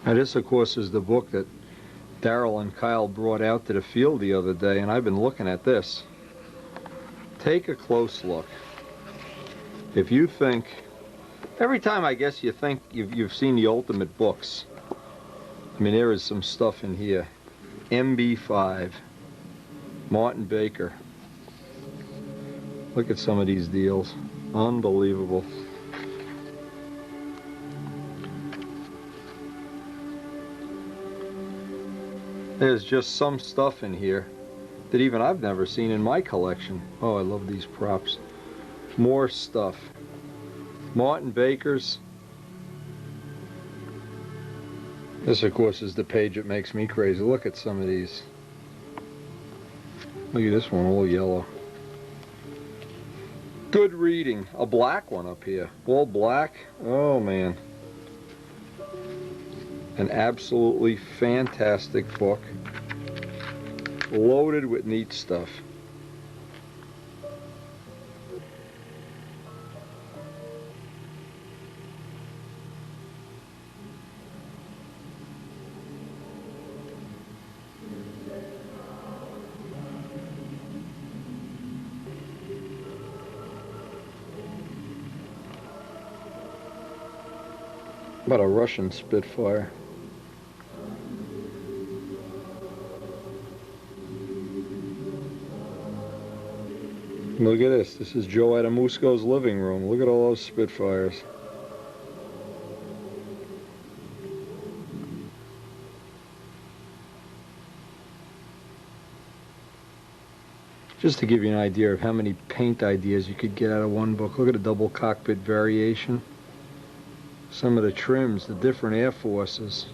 Now this, of course, is the book that Daryl and Kyle brought out to the field the other day, and I've been looking at this. Take a close look. If you think, every time I guess you think you've seen the ultimate books, I mean, there is some stuff in here. MB5, Martin Baker. Look at some of these deals. Unbelievable. There's just some stuff in here that even I've never seen in my collection. Oh, I love these props. More stuff. Martin Baker's. This, of course, is the page that makes me crazy. Look at some of these. Look at this one, all yellow. Good reading. A black one up here. All black. Oh, man. An absolutely fantastic book. Loaded with neat stuff. About a Russian Spitfire. Look at this. This is Joe Adamusco's living room. Look at all those Spitfires. Just to give you an idea of how many paint ideas you could get out of one book. Look at the double cockpit variation. Some of the trims, the different Air Forces.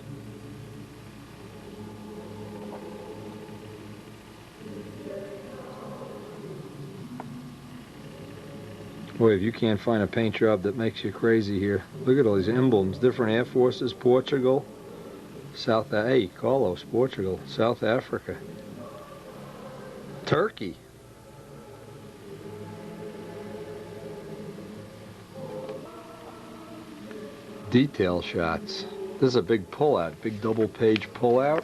Boy, if you can't find a paint job that makes you crazy here. Look at all these emblems, different Air Forces, Portugal, hey, Carlos, Portugal, South Africa, Turkey. Detail shots. This is a big pullout, big double page pullout.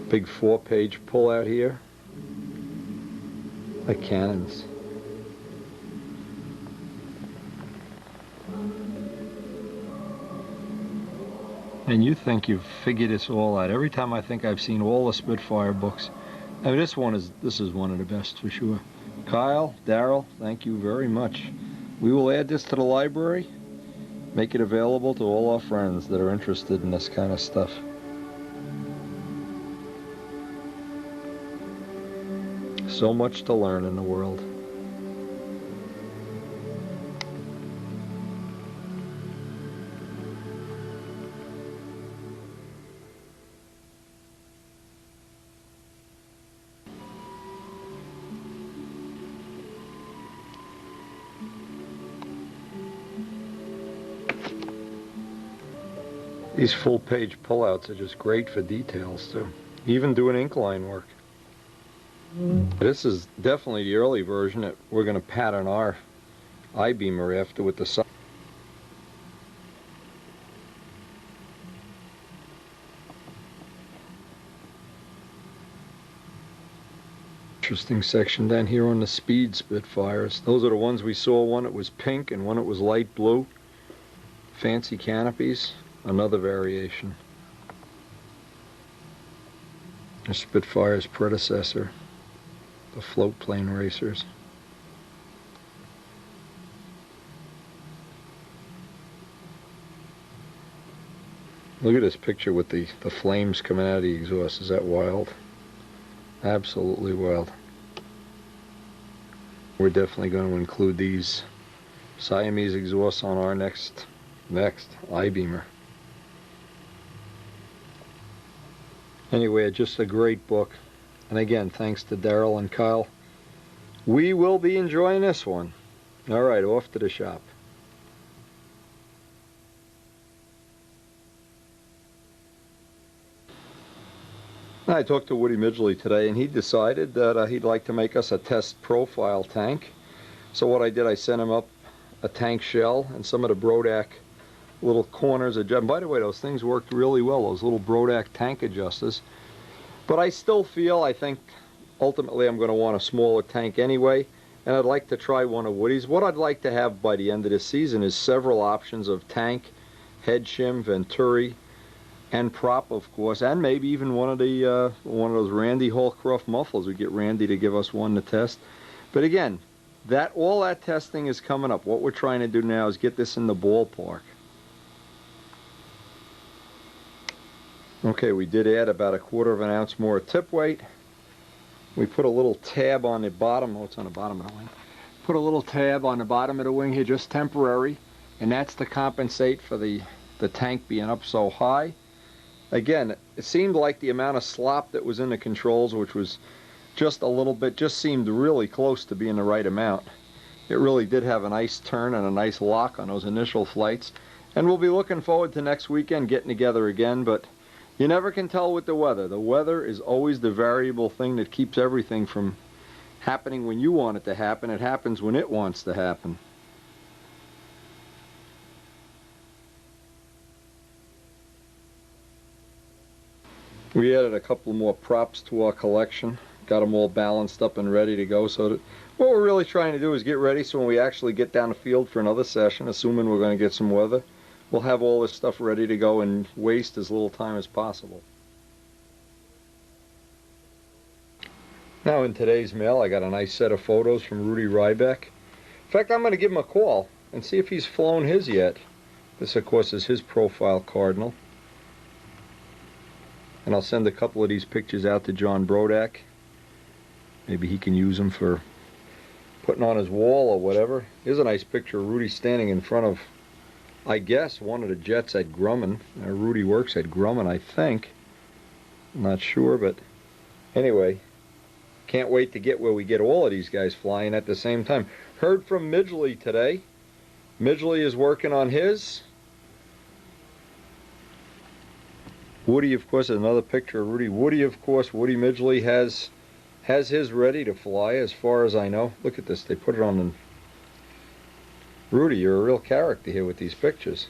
Big 4-page pullout here. Like cannons. And you think you've figured this all out. Every time I think I've seen all the Spitfire books. I mean, this is one of the best for sure. Kyle, Daryl, thank you very much. We will add this to the library, make it available to all our friends that are interested in this kind of stuff. So much to learn in the world. These full-page pullouts are just great for details too. Even doing ink line work. This is definitely the early version that we're going to pattern our I-beamer after with the sun. Interesting section down here on the speed Spitfires. Those are the ones we saw. One that was pink and one that was light blue. Fancy canopies. Another variation. The Spitfire's predecessor, the float plane racers. Look at this picture with the flames coming out of the exhaust. Is that wild? Absolutely wild. We're definitely going to include these Siamese exhausts on our next I-beamer. Anyway, just a great book. And again, thanks to Daryl and Kyle. We will be enjoying this one. All right, off to the shop. I talked to Woody Midgley today, and he decided that he'd like to make us a test profile tank. So what I did, I sent him up a tank shell and some of the Brodak little corners. And by the way, those things worked really well, those little Brodak tank adjusters. But I still feel, I think ultimately I'm going to want a smaller tank anyway, and I'd like to try one of Woody's. What I'd like to have by the end of this season is several options of tank, head shim, venturi, and prop, of course, and maybe even one of those Randy Holcroft mufflers. We get Randy to give us one to test. But again, all that testing is coming up. What we're trying to do now is get this in the ballpark. Okay, we did add about 1/4 ounce more tip weight. We put a little tab on the bottom. Oh, it's on the bottom of the wing. Put a little tab on the bottom of the wing here, just temporary, and that's to compensate for the tank being up so high. Again, it seemed like the amount of slop that was in the controls, which was just a little bit, just seemed really close to being the right amount. It really did have a nice turn and a nice lock on those initial flights. And we'll be looking forward to next weekend getting together again, but you never can tell with the weather. The weather is always the variable thing that keeps everything from happening when you want it to happen. It happens when it wants to happen. We added a couple more props to our collection. Got them all balanced up and ready to go. So that what we're really trying to do is get ready so when we actually get down the field for another session, assuming we're going to get some weather, we'll have all this stuff ready to go and waste as little time as possible. Now in today's mail, I got a nice set of photos from Rudy Ryback. In fact, I'm going to give him a call and see if he's flown his yet. This, of course, is his profile Cardinal. And I'll send a couple of these pictures out to John Brodak. Maybe he can use them for putting on his wall or whatever. Here's a nice picture of Rudy standing in front of, I guess, one of the jets at Grumman. Rudy works at Grumman, I think. I'm not sure, but anyway, can't wait to get where we get all of these guys flying at the same time. Heard from Midgley today. Midgley is working on his. Woody, of course, is another picture of Rudy. Woody, of course, Woody Midgley has his ready to fly, as far as I know. Look at this. They put it on the... Rudy, you're a real character here with these pictures.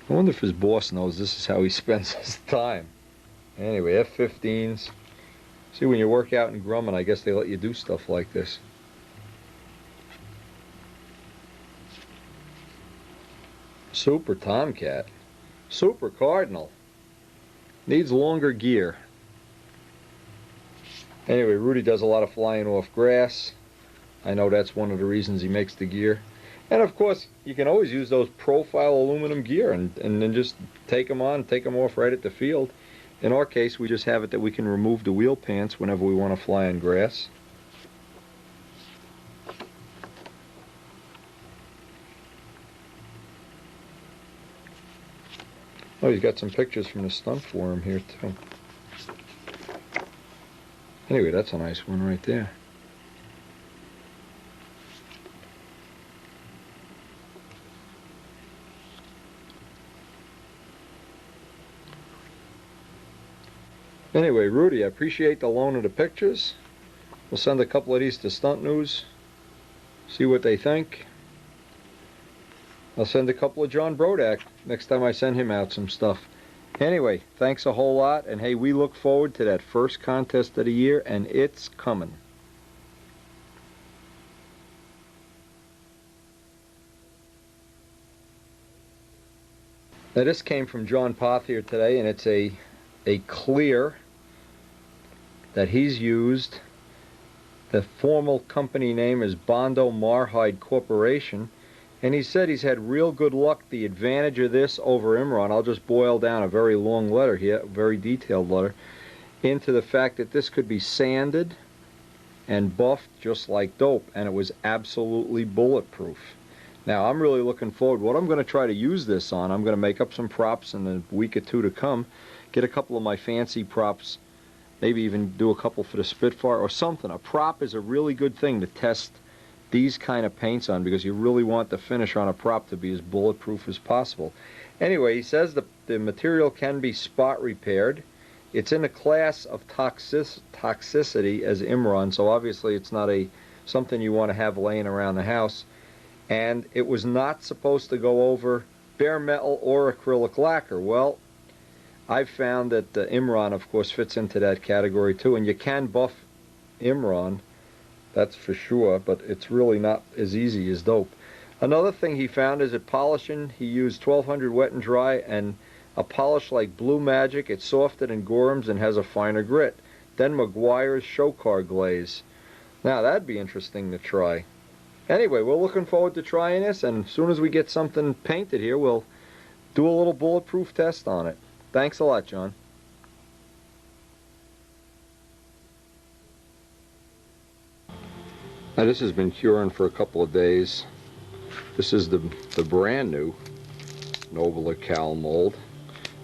I wonder if his boss knows this is how he spends his time. Anyway, F-15s. See, when you work out in Grumman, I guess they let you do stuff like this. Super Tomcat. Super Cardinal. Needs longer gear. Anyway, Rudy does a lot of flying off grass. I know that's one of the reasons he makes the gear. And of course, you can always use those profile aluminum gear and then just take them on, take them off right at the field. In our case, we just have it that we can remove the wheel pants whenever we want to fly on grass. Oh, he's got some pictures from the stunt forum here too. Anyway, that's a nice one right there. Anyway, Rudy, I appreciate the loan of the pictures. We'll send a couple of these to Stunt News, see what they think. I'll send a couple of John Brodak next time I send him out some stuff. Anyway, thanks a whole lot, and hey, we look forward to that first contest of the year, and it's coming. Now this came from John Pothier today, and it's a clear that he's used. The formal company name is Bondo Marhide Corporation, and he said he's had real good luck. The advantage of this over Imron, I'll just boil down a very long letter here, a very detailed letter, into the fact that this could be sanded and buffed just like dope, and it was absolutely bulletproof. Now I'm really looking forward. What I'm going to try to use this on, I'm going to make up some props in the week or two to come, get a couple of my fancy props, maybe even do a couple for the Spitfire or something. A prop is a really good thing to test these kind of paints on, because you really want the finish on a prop to be as bulletproof as possible. Anyway, he says the material can be spot repaired. It's in a class of toxicity as Imron, so obviously it's not something you want to have laying around the house. And it was not supposed to go over bare metal or acrylic lacquer. Well, I've found that Imron, of course, fits into that category too, and you can buff Imron, that's for sure, but it's really not as easy as dope. Another thing he found is that polishing, he used 1200 wet and dry, and a polish like Blue Magic. It's softer than Gorham's and has a finer grit. Then McGuire's Showcar Glaze. Now that'd be interesting to try. Anyway, we're looking forward to trying this, and as soon as we get something painted here, we'll do a little bulletproof test on it. Thanks a lot, John. Now this has been curing for a couple of days. This is the brand new Nobler Cowl mold.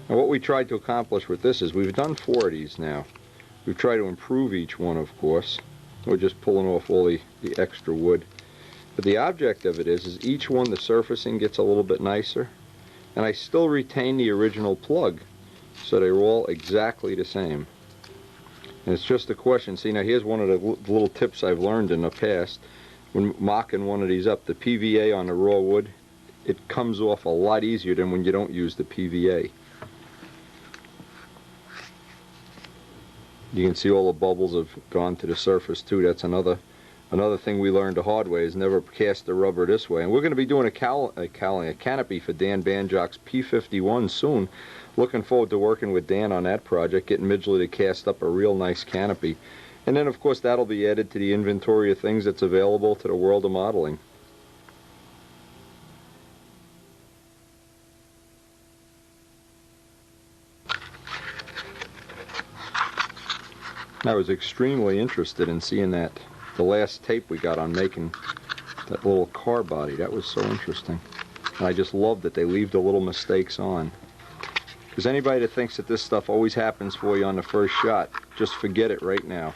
And what we tried to accomplish with this is we've done 4 of these now. We've tried to improve each one, of course. We're just pulling off all the extra wood. But the object of it is each one the surfacing gets a little bit nicer. And I still retain the original plug. So they're all exactly the same. And it's just a question. See, now here's one of the little tips I've learned in the past. When mocking one of these up, the PVA on the raw wood, it comes off a lot easier than when you don't use the PVA. You can see all the bubbles have gone to the surface too. That's another thing we learned the hard way, is never cast the rubber this way. And we're going to be doing a canopy for Dan Banjock's P51 soon. Looking forward to working with Dan on that project, getting Midgley to cast up a real nice canopy. And then of course that'll be added to the inventory of things that's available to the world of modeling. I was extremely interested in seeing the last tape we got on making that little car body. That was so interesting. And I just love that they leave the little mistakes on. Because anybody that thinks that this stuff always happens for you on the first shot, just forget it right now.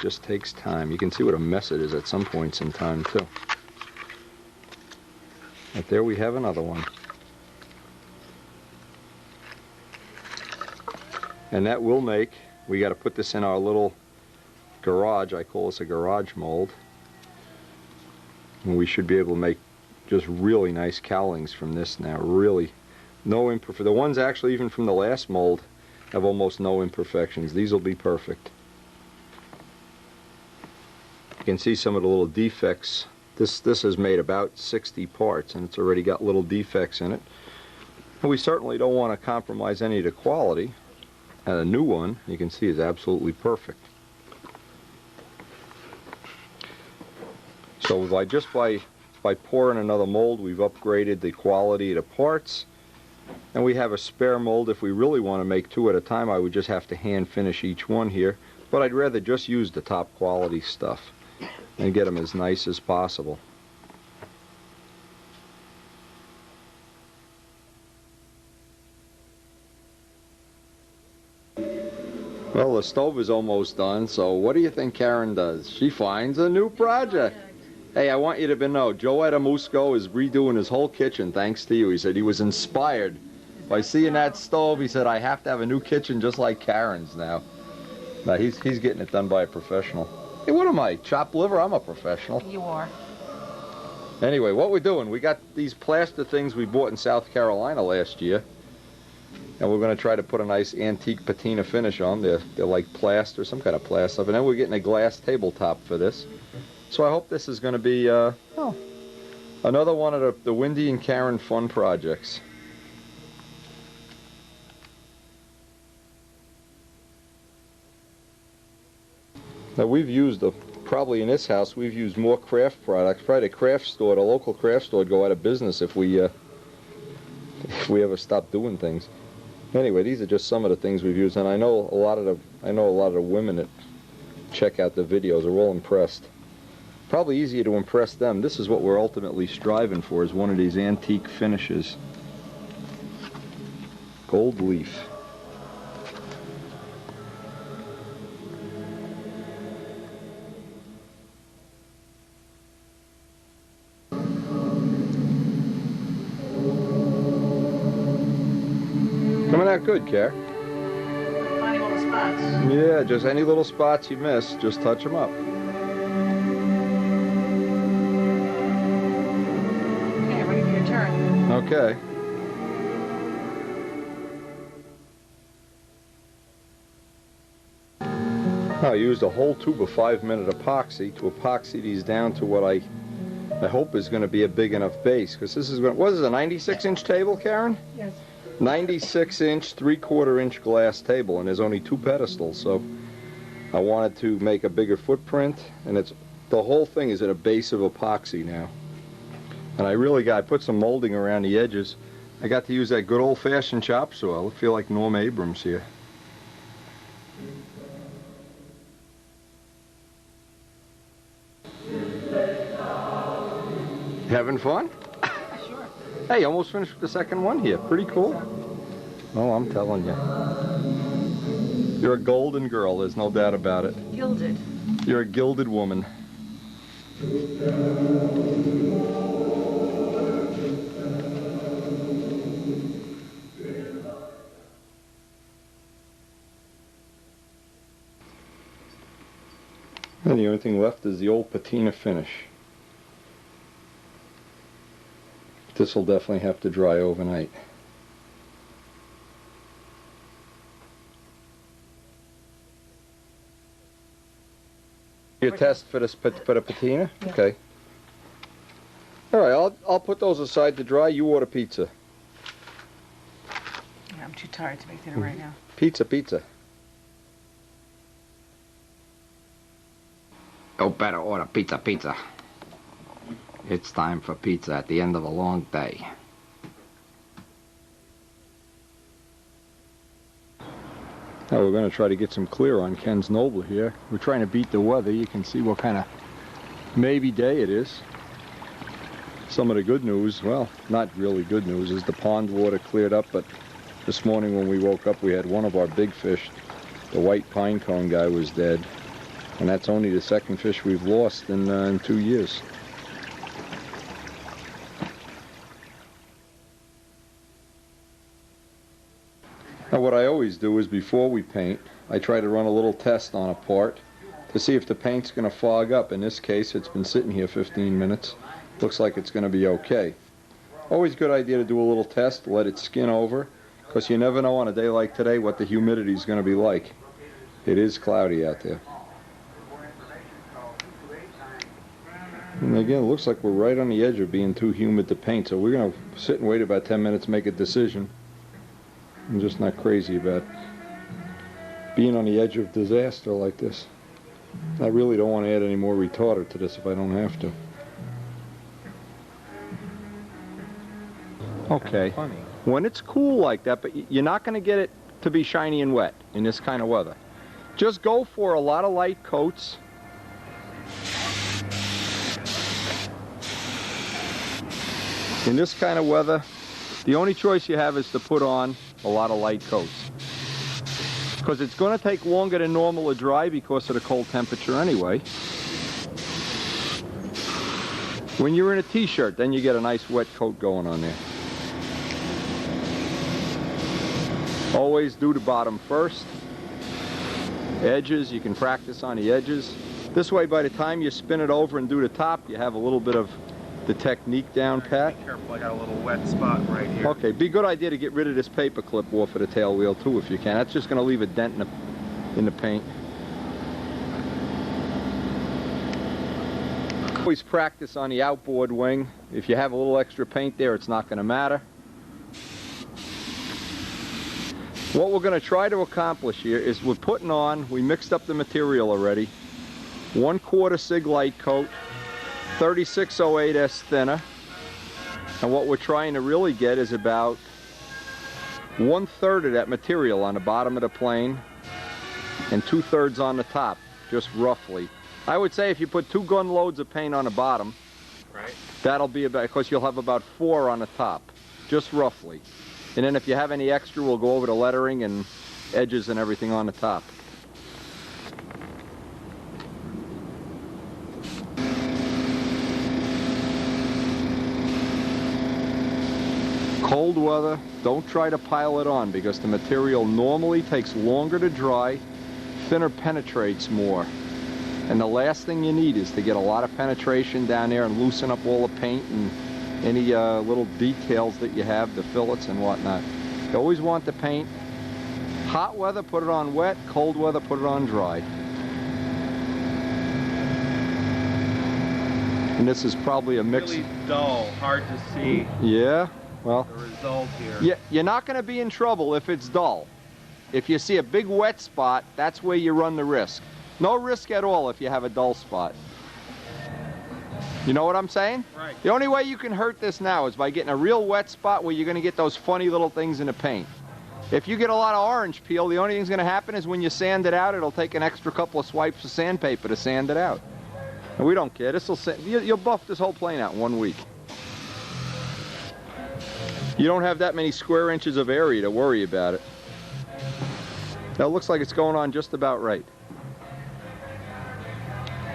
Just takes time. You can see what a mess it is at some points in time too. But there we have another one. And that will make, we got to put this in our little garage. I call this a garage mold. And we should be able to make just really nice cowlings from this now. Really, no imperfections. The ones actually even from the last mold have almost no imperfections. These will be perfect. You can see some of the little defects. This has made about 60 parts, and it's already got little defects in it. And we certainly don't want to compromise any of the quality. And the new one, you can see, is absolutely perfect. So by pouring another mold, we've upgraded the quality of the parts. And we have a spare mold. If we really want to make 2 at a time, I would just have to hand finish each one here. But I'd rather just use the top quality stuff and get them as nice as possible. Well, the stove is almost done, so what do you think Karen does? She finds a new project. Hey, I want you to know, Joe Adamusco is redoing his whole kitchen thanks to you. He said he was inspired by seeing that stove. He said, I have to have a new kitchen just like Karen's now. Now, he's getting it done by a professional. Hey, what am I, chopped liver? I'm a professional. You are. Anyway, what we're doing, we got these plaster things we bought in South Carolina last year. And we're going to try to put a nice antique patina finish on. They're like plaster, some kind of plaster. And then we're getting a glass tabletop for this. So I hope this is going to be another one of the Wendy and Karen fun projects. Now we've used, probably in this house, we've used more craft products. Probably the craft store, the local craft store would go out of business if we ever stopped doing things. Anyway, these are just some of the things we've used, and I know a lot of the women that check out the videos are all impressed. Probably easier to impress them. This is what we're ultimately striving for, is one of these antique finishes. Gold leaf. Coming out good, Care. Finding all the spots. Yeah, just any little spots you miss, just touch them up. Okay, ready for your turn. Okay. I used a whole tube of 5-minute epoxy to epoxy these down to what I hope is going to be a big enough base, because this is going. What is it, a 96-inch table, Karen? Yes. 96-inch, 3/4-inch glass table, and there's only 2 pedestals, so I wanted to make a bigger footprint, and the whole thing is at a base of epoxy now. And I put some molding around the edges. I got to use that good old-fashioned chop saw. I feel like Norm Abrams here. Having fun? Sure. Hey, almost finished with the second one here. Pretty cool. Oh, I'm telling you. You're a golden girl, there's no doubt about it. Gilded. You're a gilded woman. And the only thing left is the old patina finish. This will definitely have to dry overnight. Your test for the patina? Yeah. Okay. All right, I'll put those aside to dry. You order pizza. Yeah, I'm too tired to make dinner right now. Pizza. You better order pizza. It's time for pizza at the end of a long day. Now we're going to try to get some clear on Ken's Noble here. We're trying to beat the weather. You can see what kind of maybe day it is. Some of the good news, well, not really good news, is the pond water cleared up, but this morning when we woke up we had one of our big fish, the white pine cone guy, was dead. And that's only the second fish we've lost in 2 years. Now what I always do is before we paint, I try to run a little test on a part to see if the paint's going to fog up. In this case, it's been sitting here 15 minutes. Looks like it's going to be okay. Always a good idea to do a little test, let it skin over, because you never know on a day like today what the humidity is going to be like. It is cloudy out there. And again, it looks like we're right on the edge of being too humid to paint, so we're going to sit and wait about 10 minutes, make a decision. I'm just not crazy about being on the edge of disaster like this. I really don't want to add any more retarder to this if I don't have to. Okay, when it's cool like that, but you're not going to get it to be shiny and wet in this kind of weather. Just go for a lot of light coats. In this kind of weather, the only choice you have is to put on a lot of light coats, because it's going to take longer than normal to dry because of the cold temperature anyway. When you're in a t-shirt, then you get a nice wet coat going on there. Always do the bottom first. Edges, you can practice on the edges. This way, by the time you spin it over and do the top, you have a little bit of the technique down pat. Be careful, I got a little wet spot right here. Okay, be a good idea to get rid of this paper clip off of the tail wheel too if you can. That's just going to leave a dent in the paint. Always practice on the outboard wing. If you have a little extra paint there, it's not going to matter. What we're going to try to accomplish here is we're putting on, we mixed up the material already, 1/4 Sig light coat, 3608S thinner, and what we're trying to really get is about 1/3 of that material on the bottom of the plane and 2/3 on the top, just roughly. I would say if you put 2 gun loads of paint on the bottom, Right. that'll be about, because you'll have about 4 on the top, just roughly. And then if you have any extra, we'll go over the lettering and edges and everything on the top. Cold cold weather, don't try to pile it on because the material normally takes longer to dry, thinner penetrates more. And the last thing you need is to get a lot of penetration down there and loosen up all the paint and any little details that you have, the fillets and whatnot. You always want the paint. Hot weather, put it on wet. Cold weather, put it on dry. And this is probably a mix. Really dull, hard to see. Yeah, well. The result here. Yeah, you're not going to be in trouble if it's dull. If you see a big wet spot, that's where you run the risk. No risk at all if you have a dull spot. You know what I'm saying? Right. The only way you can hurt this now is by getting a real wet spot where you're going to get those funny little things in the paint. If you get a lot of orange peel, the only thing that's going to happen is when you sand it out, it'll take an extra couple of swipes of sandpaper to sand it out. And we don't care. You'll buff this whole plane out in 1 week. You don't have that many square inches of area to worry about it. Now it looks like it's going on just about right.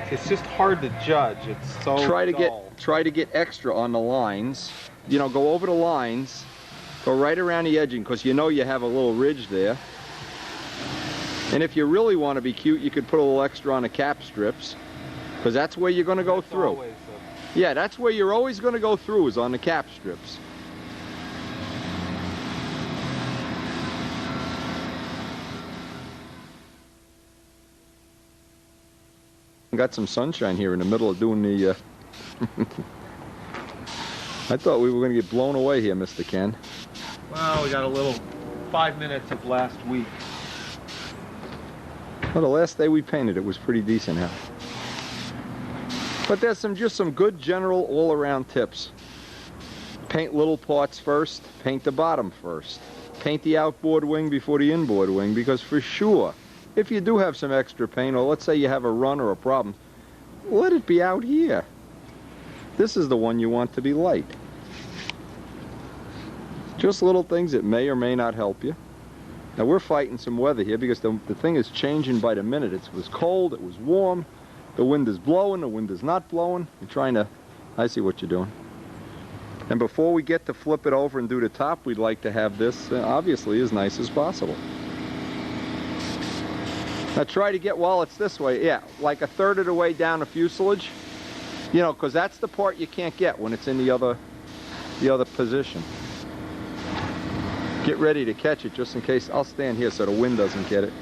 It's just hard to judge. It's so Try to get extra on the lines. You know, go over the lines. Go right around the edging because you know you have a little ridge there. And if you really want to be cute, you could put a little extra on the cap strips because that's where you're going to go through. Yeah, that's where you're always going to go through is on the cap strips. Got some sunshine here in the middle of doing the I thought we were going to get blown away here, Mr. Ken. Well, we got a little 5 minutes of last week. Well, the last day we painted it was pretty decent, huh? But there's just some good general all-around tips. Paint little parts first, paint the bottom first. Paint the outboard wing before the inboard wing, because for sure, if you do have some extra paint, or let's say you have a run or a problem, let it be out here. This is the one you want to be light. Just little things that may or may not help you. Now we're fighting some weather here because the thing is changing by the minute. It was cold, it was warm, the wind is blowing, the wind is not blowing. You're trying to, I see what you're doing. And before we get to flip it over and do the top, we'd like to have this obviously as nice as possible. Now try to get, while it's this way, yeah, like a third of the way down the fuselage, you know, because that's the part you can't get when it's in the other position. Get ready to catch it just in case. I'll stand here so the wind doesn't get it.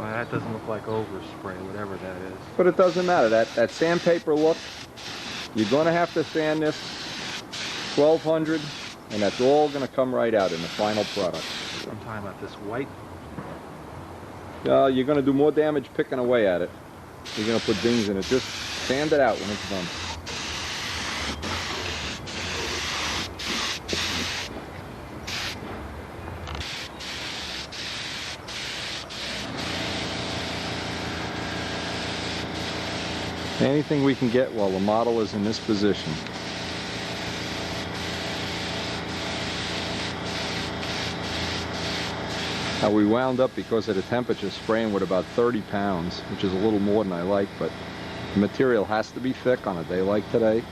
That doesn't look like overspray, whatever that is. But it doesn't matter. That sandpaper look, you're going to have to sand this 1200, and that's all going to come right out in the final product. I'm talking about this white. You're going to do more damage picking away at it. You're going to put dings in it. Just sand it out when it's done. Anything we can get while the model is in this position. Now we wound up, because of the temperature, spraying with about 30 pounds, which is a little more than I like, but the material has to be thick on a day like today.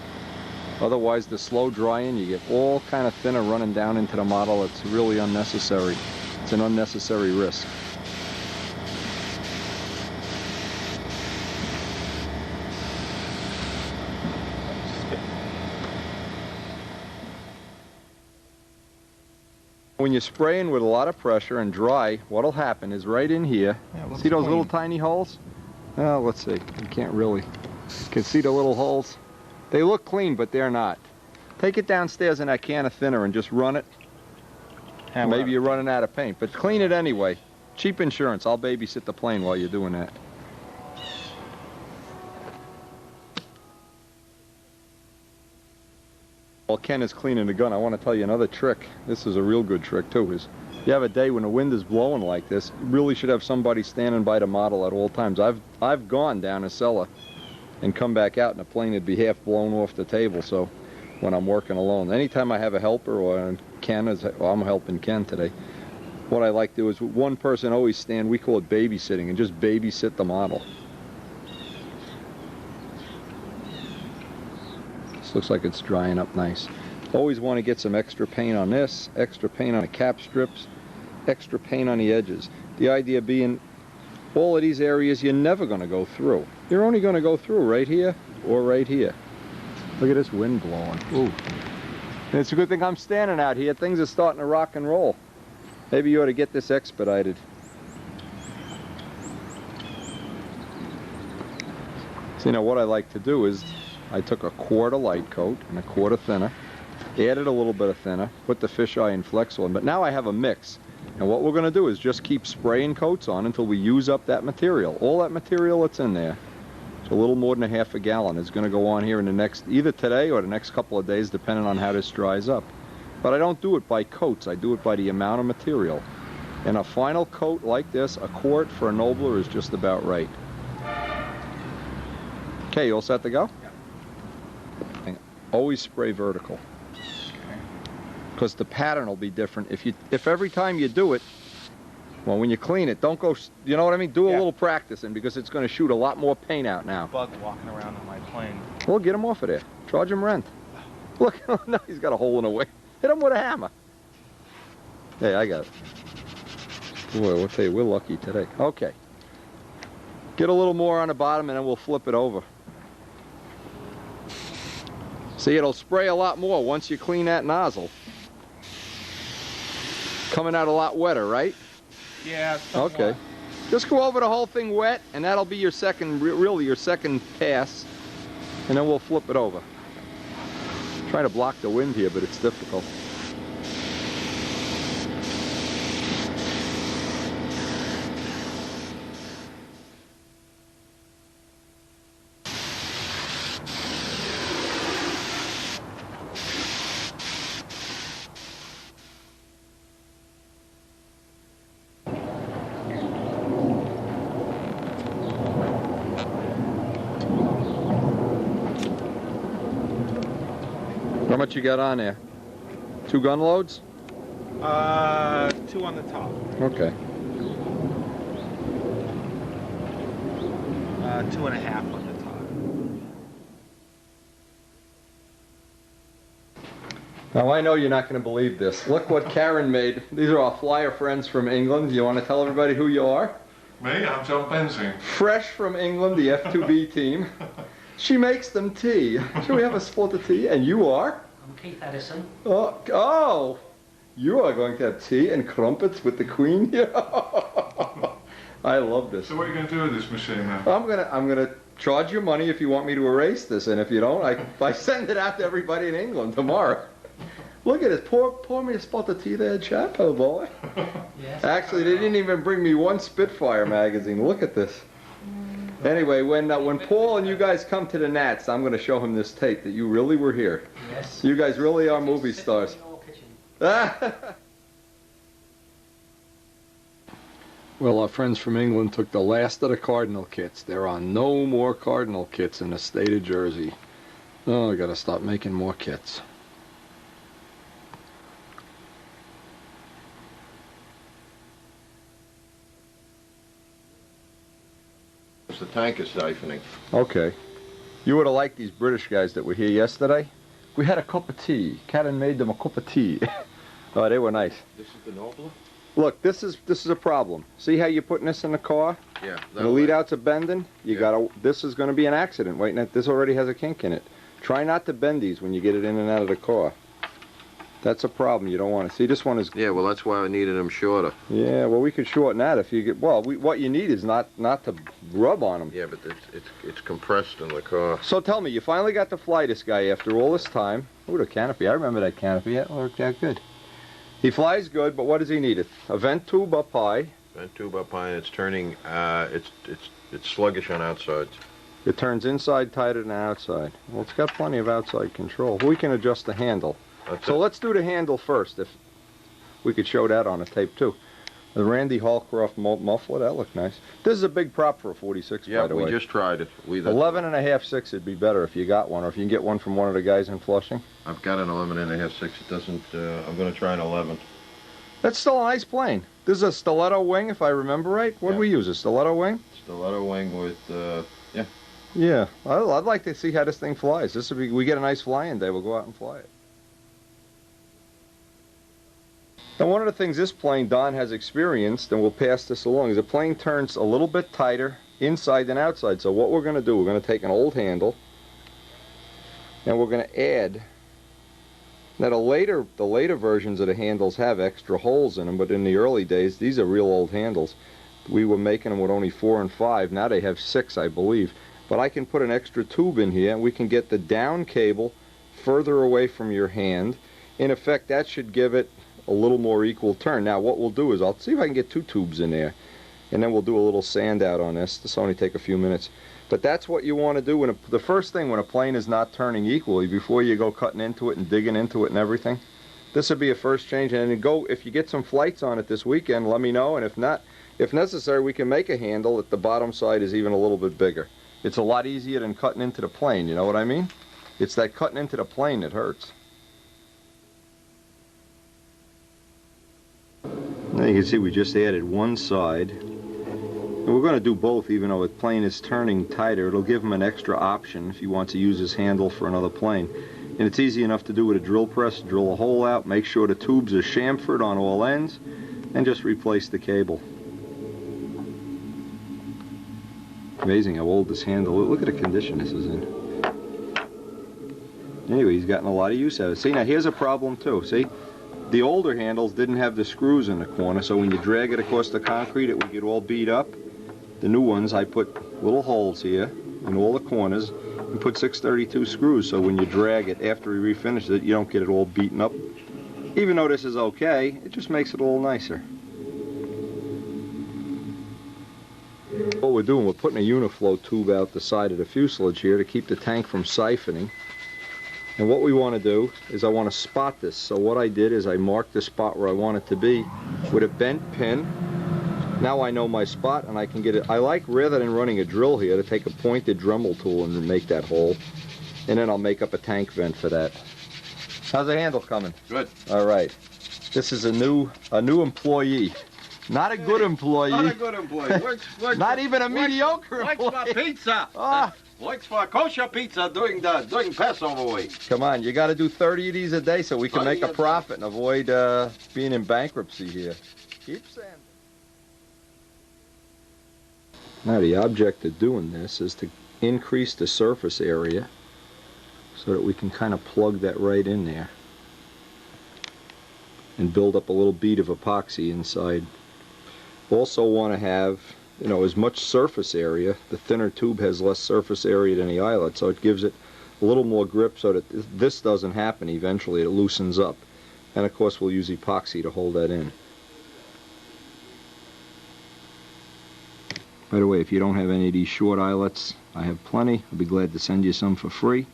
Otherwise, the slow drying, you get all kind of thinner running down into the model. It's really unnecessary. It's an unnecessary risk. When you're spraying with a lot of pressure and dry, what'll happen is right in here, see those little tiny holes? Oh, let's see, you can't really, you can see the little holes. They look clean, but they're not. Take it downstairs in that can of thinner and just run it. Maybe you're running out of paint, but clean it anyway. Cheap insurance, I'll babysit the plane while you're doing that. While Ken is cleaning the gun, I want to tell you another trick. This is a real good trick too, is You have a day when the wind is blowing like this, you really should have somebody standing by the model at all times. I've gone down a cellar and come back out and the plane would be half blown off the table, so when I'm working alone. Anytime I have a helper, or Ken, well, I'm helping Ken today, what I like to do is one person always stand, we call it babysitting, and just babysit the model. This looks like it's drying up nice. Always want to get some extra paint on this, extra paint on the cap strips, extra paint on the edges. The idea being, all of these areas you're never going to go through. You're only going to go through right here or right here. Look at this wind blowing. Ooh. And it's a good thing I'm standing out here. Things are starting to rock and roll. Maybe you ought to get this expedited. So, you know, what I like to do is I took a quart of light coat and a quart of thinner, added a little bit of thinner, put the fisheye and Flexol in, but now I have a mix. And what we're going to do is just keep spraying coats on until we use up that material. All that material that's in there, so a little more than a half a gallon, is going to go on here in the next, either today or the next couple of days, depending on how this dries up. But I don't do it by coats, I do it by the amount of material. And a final coat like this, a quart for a Nobler, is just about right. Okay, you all set to go? Yeah. Always spray vertical, because the pattern will be different. If every time you do it, well, when you clean it, don't go, you know what I mean? Do a little practicing, because it's going to shoot a lot more paint out now. Bug walking around on my plane. Well, get him off of there. Charge him rent. Look, no, he's got a hole in the way. Hit him with a hammer. Hey, I got it. Boy, we'll tell you, we're lucky today. Okay. Get a little more on the bottom, and then we'll flip it over. See, it'll spray a lot more once you clean that nozzle. Coming out a lot wetter, right? Yeah. Somewhat. Okay. Just go over the whole thing wet, and that'll be your second, really your second pass, and then we'll flip it over. Trying to block the wind here, but it's difficult. How much you got on there? 2 gun loads? 2 on the top. Okay. 2.5 on the top. Now I know you're not going to believe this. Look what Karen made. These are our flyer friends from England. You want to tell everybody who you are? Me? I'm John Benzing. Fresh from England, the F2B team. She makes them tea. Should we have a spot of tea? And you are? I'm Keith Edison. Oh, you are going to have tea and crumpets with the Queen here. I love this. So what are you going to do with this machine now? I'm gonna charge you money if you want me to erase this, and if you don't, I send it out to everybody in England tomorrow. Look at this. Pour me a spot of tea there, chap, oh boy. Yes. Actually, they didn't even bring me one Spitfire magazine. Look at this. Anyway, when Paul and you guys come to the Nats, I'm going to show him this tape that you really were here. Yes. You guys really are movie stars. Well, our friends from England took the last of the Cardinal kits. There are no more Cardinal kits in the state of Jersey. Oh, I got to stop making more kits. The tank is siphoning. Okay. You would have liked these British guys that were here yesterday. We had a cup of tea. Karen made them a cup of tea. Oh, they were nice. This is the Nobler? Look, this is a problem. See how you're putting this in the car? Yeah. The lead outs are bending. You gotta. This is going to be an accident. Wait, this already has a kink in it. Try not to bend these when you get it in and out of the car. That's a problem. You don't want to see. This one is. Yeah, well, that's why I needed them shorter. Yeah, well, we could shorten that if you get. Well, what you need is not to rub on them. Yeah, but it's compressed in the car. So tell me, you finally got to fly this guy after all this time. Ooh, the canopy. I remember that canopy. It worked out good. He flies good, but what does he need? A vent tube up high. Vent tube up high, and it's turning. It's sluggish on outsides. It turns inside tighter than outside. Well, it's got plenty of outside control. We can adjust the handle. So let's do the handle first. We could show that on a tape too. The Randy Hallcroft muffler, that looked nice. This is a big prop for a 46, Yeah, by the way. we just tried it. 11.5 6 would be better if you got one, or if you can get one from one of the guys in Flushing. I've got an 11.5 6. It doesn't. I'm going to try an 11. That's still a nice plane. This is a stiletto wing, if I remember right. What did we use? A stiletto wing? Stiletto wing with. Yeah. Yeah. I'd like to see how this thing flies. This would be. We get a nice flying day. We'll go out and fly it. Now, one of the things this plane, Don, has experienced, and we'll pass this along, is the plane turns a little bit tighter inside than outside. So what we're going to do, we're going to take an old handle, and we're going to add. Now, the later versions of the handles have extra holes in them, but in the early days, these are real old handles. We were making them with only 4 and 5. Now they have 6, I believe. But I can put an extra tube in here, and we can get the down cable further away from your hand. In effect, that should give it a little more equal turn. Now what we'll do is I'll see if I can get 2 tubes in there, and then we'll do a little sand out on this. This will only take a few minutes, but that's what you want to do when the first thing when a plane is not turning equally, before you go cutting into it and digging into it and everything. This would be a first change, and then go, if you get some flights on it this weekend, let me know, and if not, if necessary, we can make a handle that the bottom side is even a little bit bigger. It's a lot easier than cutting into the plane, you know what I mean? It's that cutting into the plane that hurts. Now you can see we just added one side, and we're going to do both even though the plane is turning tighter. It'll give him an extra option if he wants to use his handle for another plane. And it's easy enough to do with a drill press. Drill a hole out, make sure the tubes are chamfered on all ends, and just replace the cable. Amazing how old this handle is. Look at the condition this is in. Anyway, he's gotten a lot of use out of it. See, now here's a problem too, see? The older handles didn't have the screws in the corner, so when you drag it across the concrete, it would get all beat up. The new ones, I put little holes here in all the corners and put 632 screws, so when you drag it after he refinishes it, you don't get it all beaten up. Even though this is okay, it just makes it a little nicer. What we're doing, we're putting a Uniflow tube out the side of the fuselage here to keep the tank from siphoning. And what we want to do is I want to spot this. So what I did is I marked the spot where I want it to be with a bent pin. Now I know my spot and I can get it. I like, rather than running a drill here, to take a pointed Dremel tool and make that hole. And then I'll make up a tank vent for that. How's the handle coming? Good. All right. This is a new employee. Not a good employee. Not a good employee. Works Not even a mediocre works employee. for pizza. Ah. Works for kosher pizza during Passover week. Come on, you got to do 30 of these a day so we can 30 make a a day. profit and avoid being in bankruptcy here. Keep sanding. Now the object of doing this is to increase the surface area so that we can kind of plug that right in there and build up a little bead of epoxy inside. Also want to have, you know, as much surface area. The thinner tube has less surface area than the eyelet, so it gives it a little more grip so that this doesn't happen eventually. It loosens up. And of course we'll use epoxy to hold that in. By the way, if you don't have any of these short eyelets, I have plenty. I'll be glad to send you some for free.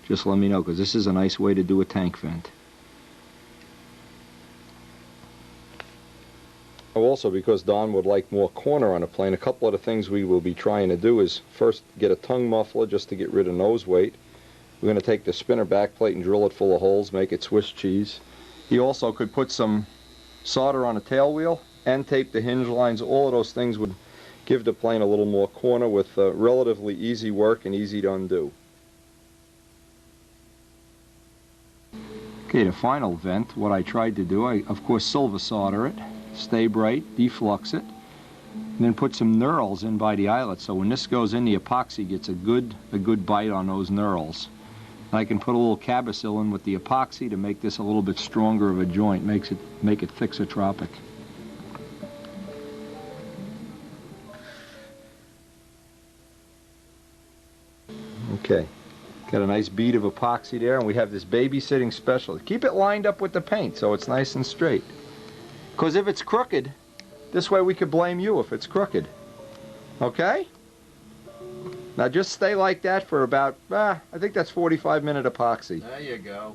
Just let me know, because this is a nice way to do a tank vent. Also, because Don would like more corner on a plane, a couple of the things we will be trying to do is first get a tongue muffler just to get rid of nose weight. We're going to take the spinner back plate and drill it full of holes, make it Swiss cheese. He also could put some solder on the tail wheel and tape the hinge lines. All of those things would give the plane a little more corner with relatively easy work and easy to undo. Okay, the final vent, what I tried to do, I of course silver solder it, stay bright, deflux it, and then put some knurls in by the eyelet, so when this goes in, the epoxy gets a good bite on those knurls. And I can put a little Cabosil in with the epoxy to make this a little bit stronger of a joint, make it thixotropic. Okay, got a nice bead of epoxy there, and we have this babysitting special. Keep it lined up with the paint so it's nice and straight. Because if it's crooked, this way we could blame you if it's crooked. Okay? Now just stay like that for about, I think that's 45 minute epoxy. There you go.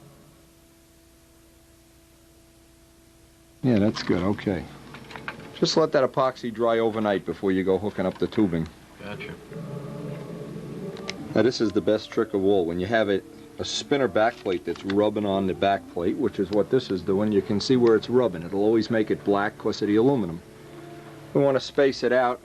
Yeah, that's good, okay. Just let that epoxy dry overnight before you go hooking up the tubing. Gotcha. Now this is the best trick of all. When you have a spinner backplate that's rubbing on the backplate, which is what this is doing, you can see where it's rubbing. It'll always make it black because of the aluminum. We want to space it out.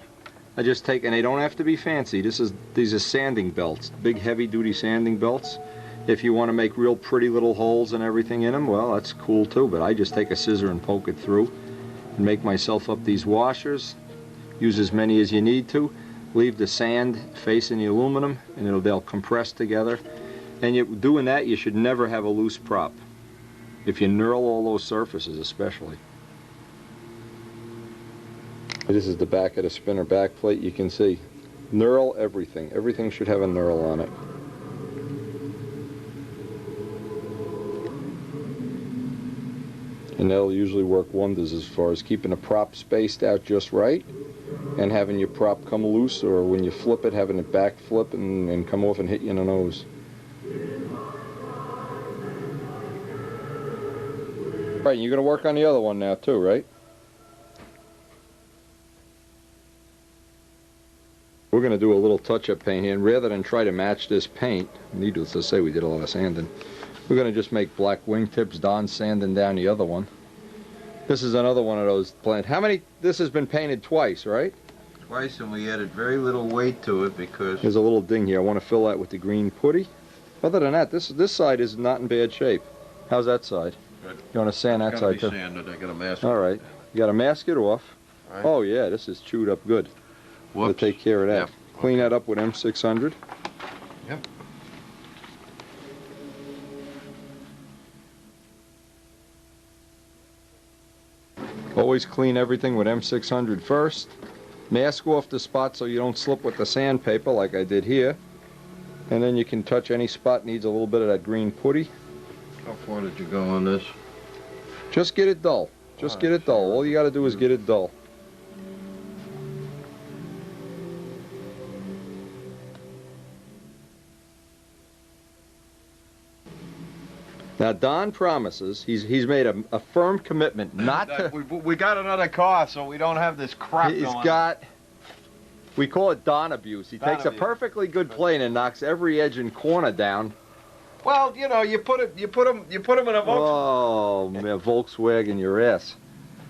I just take, and they don't have to be fancy. These are sanding belts, big heavy-duty sanding belts. If you want to make real pretty little holes and everything in them, well, that's cool too. But I just take a scissor and poke it through and make myself up these washers. Use as many as you need to. Leave the sand facing the aluminum, and they'll compress together. And doing that, you should never have a loose prop. If you knurl all those surfaces, especially. This is the back of the spinner back plate. You can see, knurl everything. Everything should have a knurl on it. And that'll usually work wonders as far as keeping the prop spaced out just right, and having your prop come loose, or when you flip it, having it back flip and come off and hit you in the nose. Right, you're going to work on the other one now too, right? We're going to do a little touch-up paint here, and rather than try to match this paint, needless to say we did a lot of sanding, we're going to just make black wingtips. Don's sanding down the other one. This is another one of those plants. How many? This has been painted twice, right? Twice, and we added very little weight to it because... There's a little ding here. I want to fill that with the green putty. Other than that, this side is not in bad shape. How's that side? Good. You want to sand that side too? Sanded. I got a mask. All right. You got to mask it off. Right. Oh yeah, this is chewed up good. We'll Whoops. take care of that. Yep. Clean that up with M600. Yep. Always clean everything with M600 first. Mask off the spot so you don't slip with the sandpaper like I did here. And then you can touch any spot needs a little bit of that green putty. How far did you go on this? Just get it dull. Just get it dull. All you got to do is get it dull. Now Don promises, he's made a firm commitment not to... We got another car, so we don't have this crap He's going got... We call it Don abuse. He Don takes abuse. a perfectly good plane and knocks every edge and corner down. Well, you know, you put him in a Volkswagen. Oh, man, Volkswagen, your ass.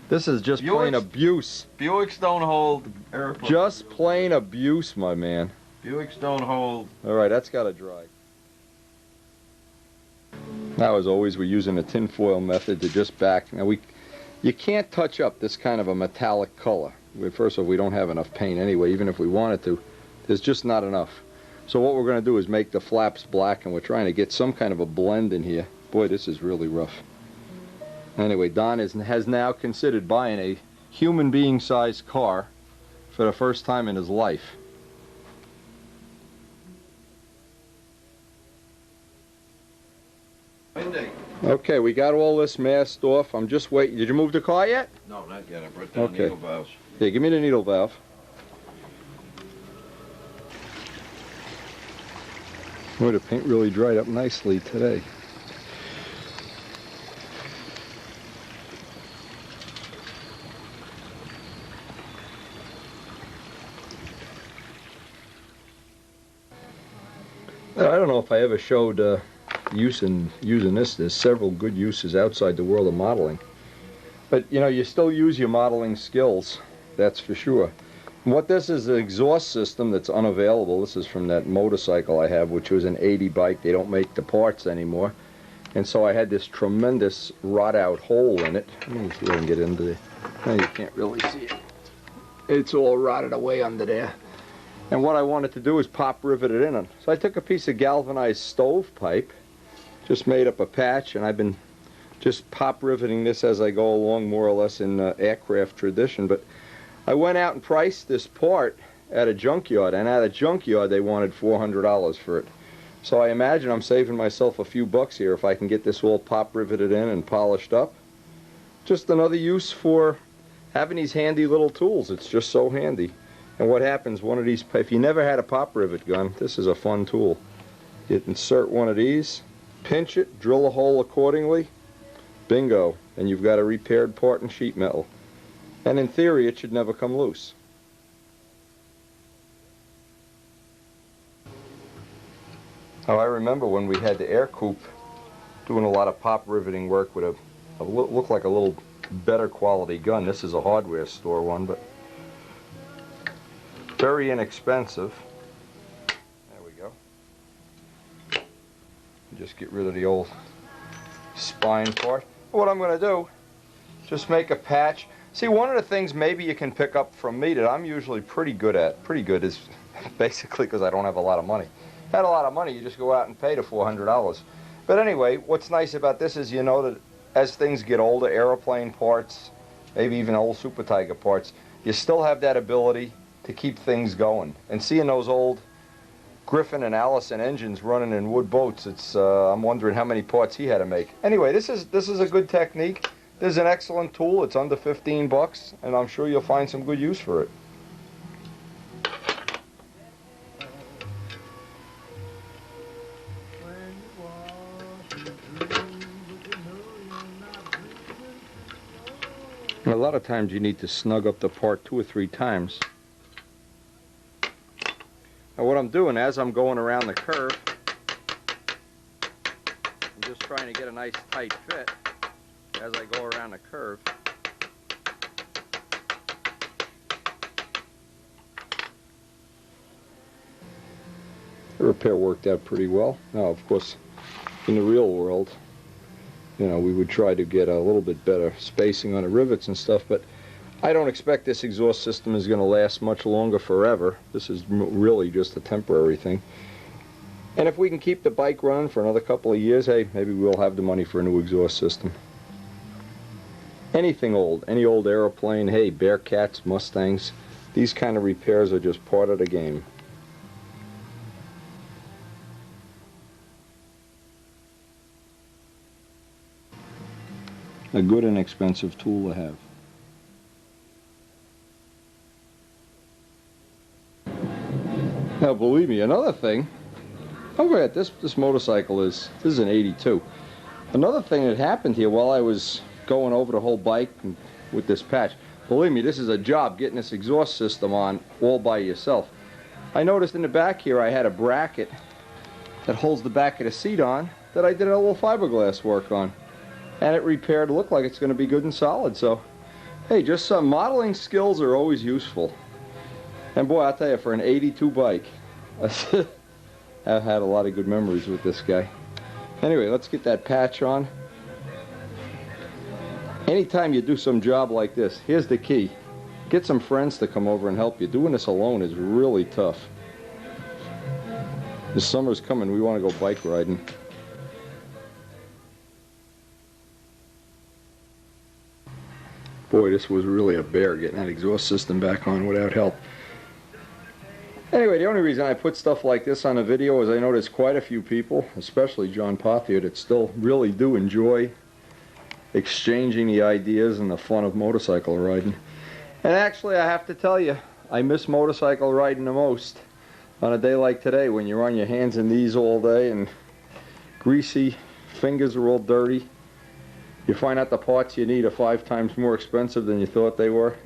This is just plain abuse. Buicks don't hold airplanes. Just plain abuse, my man. Buicks don't hold. All right, that's got to dry. Now, as always, we're using the tinfoil method to just back. Now, you can't touch up this kind of a metallic color. First of all, we don't have enough paint anyway, even if we wanted to. There's just not enough. So what we're going to do is make the flaps black, and we're trying to get some kind of a blend in here. Boy, this is really rough. Anyway, Don has now considered buying a human being-sized car for the first time in his life. Okay, we got all this masked off. I'm just waiting. Did you move the car yet? No, not yet. I brought down Okay. needle valves. Here, give me the needle valve. Boy, the paint really dried up nicely today. I don't know if I ever showed using this. There's several good uses outside the world of modeling. But, you know, you still use your modeling skills, that's for sure. And what this is, an exhaust system that's unavailable. This is from that motorcycle I have, which was an 80 bike. They don't make the parts anymore. And so I had this tremendous rot-out hole in it. Let me see if I can get into there. No, you can't really see it. It's all rotted away under there. And what I wanted to do is pop rivet it in. So I took a piece of galvanized stovepipe, just made up a patch, and I've been just pop riveting this as I go along, more or less in aircraft tradition. But I went out and priced this part at a junkyard, and at a junkyard they wanted $400 for it. So I imagine I'm saving myself a few bucks here if I can get this all pop riveted in and polished up. Just another use for having these handy little tools. It's just so handy. And what happens, one of these, if you never had a pop rivet gun, this is a fun tool. You insert one of these, pinch it, drill a hole accordingly, bingo. and you've got a repaired part in sheet metal. And in theory, it should never come loose. Now, I remember when we had the air coupe doing a lot of pop riveting work with looked like a little better quality gun. This is a hardware store one, but very inexpensive. There we go. Just get rid of the old spine part. What I'm going to do, just make a patch. See, one of the things maybe you can pick up from me that I'm usually pretty good is basically because I don't have a lot of money. If I had a lot of money, you just go out and pay the $400. But anyway, what's nice about this is you know that as things get older, aeroplane parts, maybe even old Super Tiger parts, you still have that ability to keep things going. And seeing those old Griffin and Allison engines running in wood boats, it's I'm wondering how many parts he had to make. Anyway, this is a good technique. This is an excellent tool. It's under 15 bucks, and I'm sure you'll find some good use for it. A lot of times you need to snug up the part 2 or 3 times. Now what I'm doing as I'm going around the curve, I'm just trying to get a nice tight fit as I go around the curve. The repair worked out pretty well. Now, of course, in the real world, you know, we would try to get a little bit better spacing on the rivets and stuff, but I don't expect this exhaust system is going to last much longer forever. This is really just a temporary thing. And if we can keep the bike running for another couple of years, hey, maybe we'll have the money for a new exhaust system. Anything old, any old aeroplane, hey, Bearcats, Mustangs, these kind of repairs are just part of the game. A good and expensive tool to have. Now, believe me, another thing, don't forget, this motorcycle this is an 82. Another thing that happened here while I was going over the whole bike with this patch, believe me, this is a job getting this exhaust system on all by yourself. I noticed in the back here I had a bracket that holds the back of the seat on that I did a little fiberglass work on. And it repaired, looked like it's going to be good and solid. So, hey, just some modeling skills are always useful. And boy, I'll tell you, for an 82 bike, I've had a lot of good memories with this guy. Anyway, let's get that patch on. Anytime you do some job like this, here's the key. Get some friends to come over and help you. Doing this alone is really tough. The summer's coming, we want to go bike riding. Boy, this was really a bear getting that exhaust system back on without help. Anyway, the only reason I put stuff like this on a video is I noticed quite a few people, especially John Pothier, that still really do enjoy exchanging the ideas and the fun of motorcycle riding. And actually, I have to tell you, I miss motorcycle riding the most on a day like today when you're on your hands and knees all day and greasy, fingers are all dirty. You find out the parts you need are 5 times more expensive than you thought they were.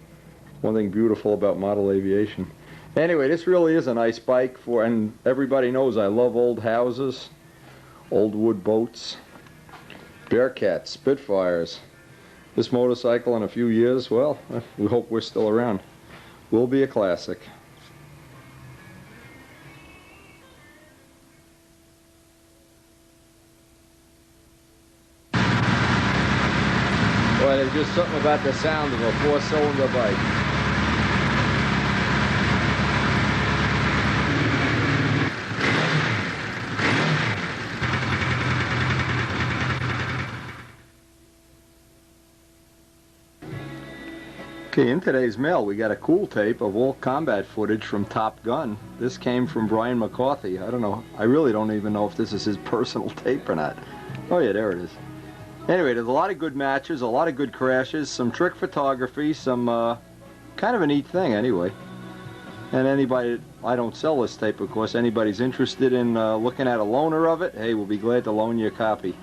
One thing beautiful about model aviation. Anyway, this really is a nice bike for, and everybody knows I love old houses, old wood boats, Bearcats, Spitfires. This motorcycle in a few years, well, we hope we're still around. Will be a classic. Boy, there's just something about the sound of a 4-cylinder bike. Okay, in today's mail we got a cool tape of all combat footage from Top Gun. This came from Brian McCarthy. I don't know, I really don't even know if this is his personal tape or not. Oh yeah, there it is. Anyway, there's a lot of good matches, a lot of good crashes, some trick photography, some kind of a neat thing anyway. And anybody, I don't sell this tape of course, anybody's interested in looking at a loaner of it, hey, we'll be glad to loan you a copy.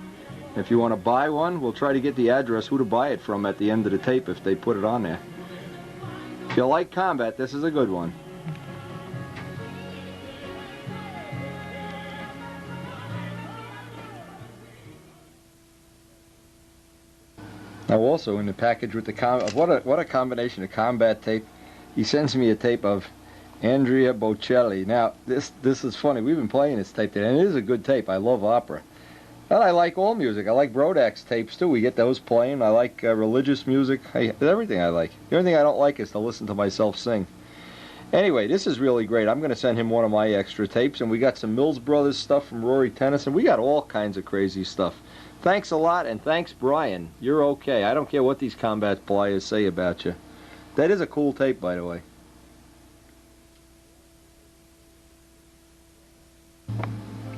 If you want to buy one, we'll try to get the address who to buy it from at the end of the tape if they put it on there. If you like combat, this is a good one. Now also in the package with the what a combination of combat tape. He sends me a tape of Andrea Bocelli. Now this is funny. We've been playing this tape today, and it is a good tape. I love opera. And I like all music. I like Brodak's tapes too. We get those playing. I like religious music. Everything I like. The only thing I don't like is to listen to myself sing. Anyway, this is really great. I'm going to send him one of my extra tapes, and we got some Mills Brothers stuff from Rory Tennyson. We got all kinds of crazy stuff. Thanks a lot, and thanks, Brian. You're okay. I don't care what these combat players say about you. That is a cool tape, by the way.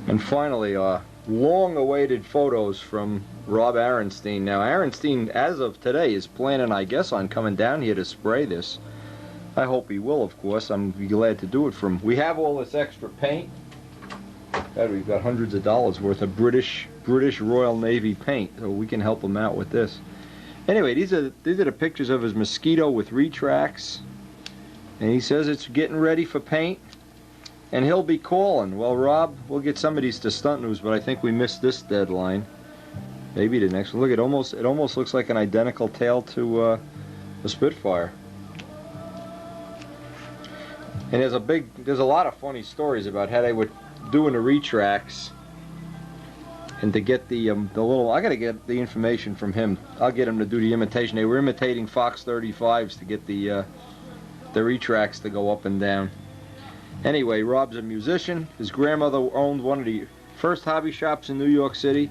And finally, long-awaited photos from Rob Aronstein. Now, Aronstein, as of today, is planning, I guess, on coming down here to spray this. I hope he will, of course. I'm glad to do it for him. We have all this extra paint. God, we've got hundreds of dollars worth of British Royal Navy paint, so we can help him out with this. Anyway, these are the pictures of his Mosquito with retracts, and he says it's getting ready for paint, and he'll be calling. Well, Rob, we'll get some of these to Stunt News, but I think we missed this deadline. Maybe the next one. Look, it almost looks like an identical tail to the Spitfire. And there's a lot of funny stories about how they were doing the retracts, and to get the little, I gotta get the information from him. I'll get him to do the imitation. They were imitating Fox 35s to get the retracts to go up and down. Anyway, Rob's a musician. His grandmother owned one of the first hobby shops in New York City,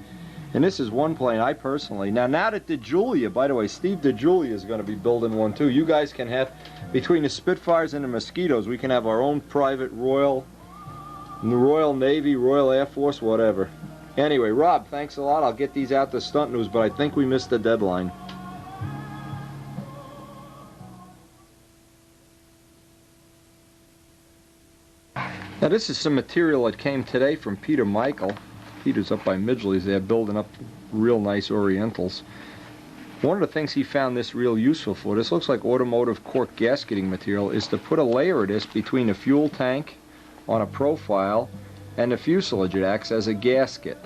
and this is one plane I personally. Now that DeJulia, by the way, Steve DeJulia is going to be building one too. You guys can have, between the Spitfires and the Mosquitoes, we can have our own private Royal Navy, Royal Air Force, whatever. Anyway, Rob, thanks a lot. I'll get these out to Stunt News, but I think we missed the deadline. Now this is some material that came today from Peter Michael. Peter's up by Midgley's. They're building up real nice Orientals. One of the things he found this real useful for, this looks like automotive cork gasketing material, is to put a layer of this between the fuel tank on a profile and the fuselage. It acts as a gasket.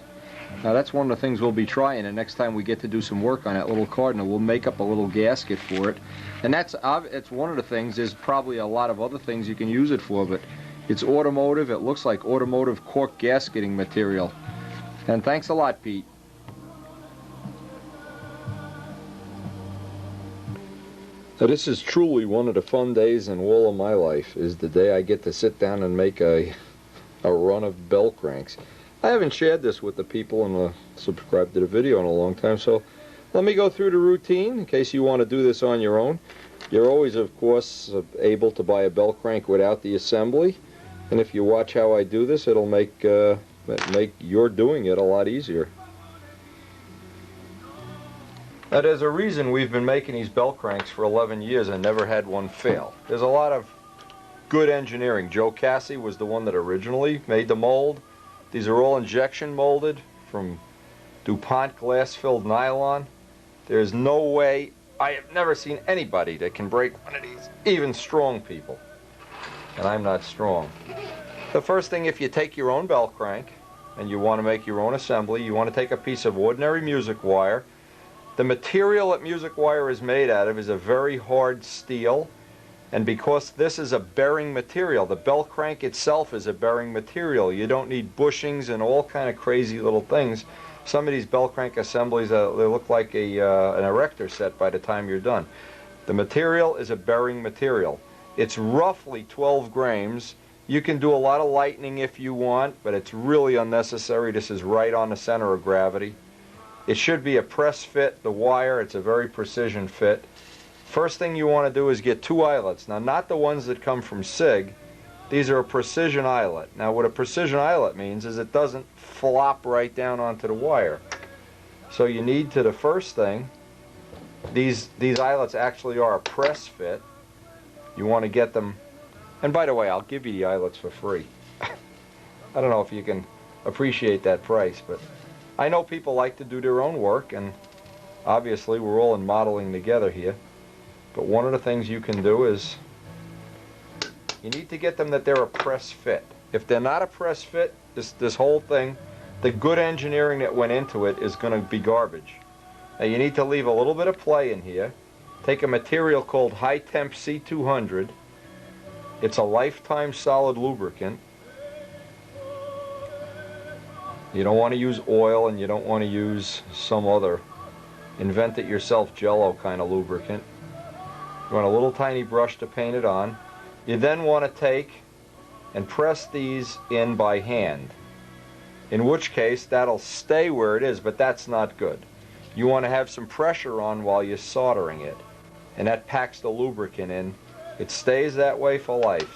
Now that's one of the things we'll be trying, and next time we get to do some work on that little Cardinal, we'll make up a little gasket for it. And it's one of the things. There's probably a lot of other things you can use it for, but it's automotive. It looks like automotive cork gasketing material. And thanks a lot, Pete. So this is truly one of the fun days in all of my life, is the day I get to sit down and make a run of bell cranks. I haven't shared this with the people and subscribed to the video in a long time, so let me go through the routine in case you want to do this on your own. You're always, of course, able to buy a bell crank without the assembly, and if you watch how I do this, it'll make your doing it a lot easier. Now there's a reason we've been making these bell cranks for 11 years and never had one fail. There's a lot of good engineering. Joe Cassie was the one that originally made the mold. These are all injection molded from DuPont glass-filled nylon. There's no way, I have never seen anybody that can break one of these, even strong people. And I'm not strong. The first thing, if you take your own bell crank and you want to make your own assembly, you want to take a piece of ordinary music wire. The material that music wire is made out of is a very hard steel, and because this is a bearing material, the bell crank itself is a bearing material. You don't need bushings and all kind of crazy little things. Some of these bell crank assemblies, they look like an erector set by the time you're done. The material is a bearing material. It's roughly 12 grams. You can do a lot of lightening if you want, but it's really unnecessary. This is right on the center of gravity. It should be a press fit, the wire. It's a very precision fit. First thing you want to do is get 2 eyelets. Now, not the ones that come from SIG. These are a precision eyelet. Now, what a precision eyelet means is it doesn't flop right down onto the wire. So you need to, the first thing, these eyelets actually are a press fit. You want to get them, and by the way, I'll give you the eyelets for free. I don't know if you can appreciate that price, but I know people like to do their own work, and obviously we're all in modeling together here. But one of the things you can do is you need to get them that they're a press fit. If they're not a press fit, this whole thing, the good engineering that went into it is going to be garbage. Now you need to leave a little bit of play in here. Take a material called High Temp C200. It's a lifetime solid lubricant. You don't want to use oil, and you don't want to use some other invent it yourself Jello kind of lubricant. You want a little tiny brush to paint it on. You then want to take and press these in by hand, in which case that'll stay where it is, but that's not good. You want to have some pressure on while you're soldering it, and that packs the lubricant in. It stays that way for life.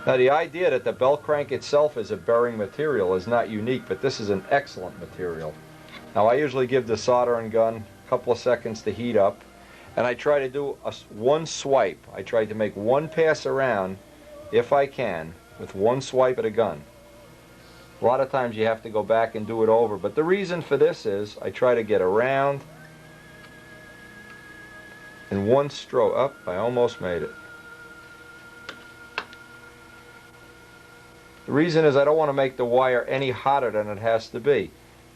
Now the idea that the bell crank itself is a bearing material is not unique, but this is an excellent material. Now I usually give the soldering gun a couple of seconds to heat up, and I try to do one swipe. I try to make one pass around, if I can, with one swipe of the gun. A lot of times you have to go back and do it over, but the reason for this is I try to get around in one stroke. Up, I almost made it. The reason is I don't want to make the wire any hotter than it has to be.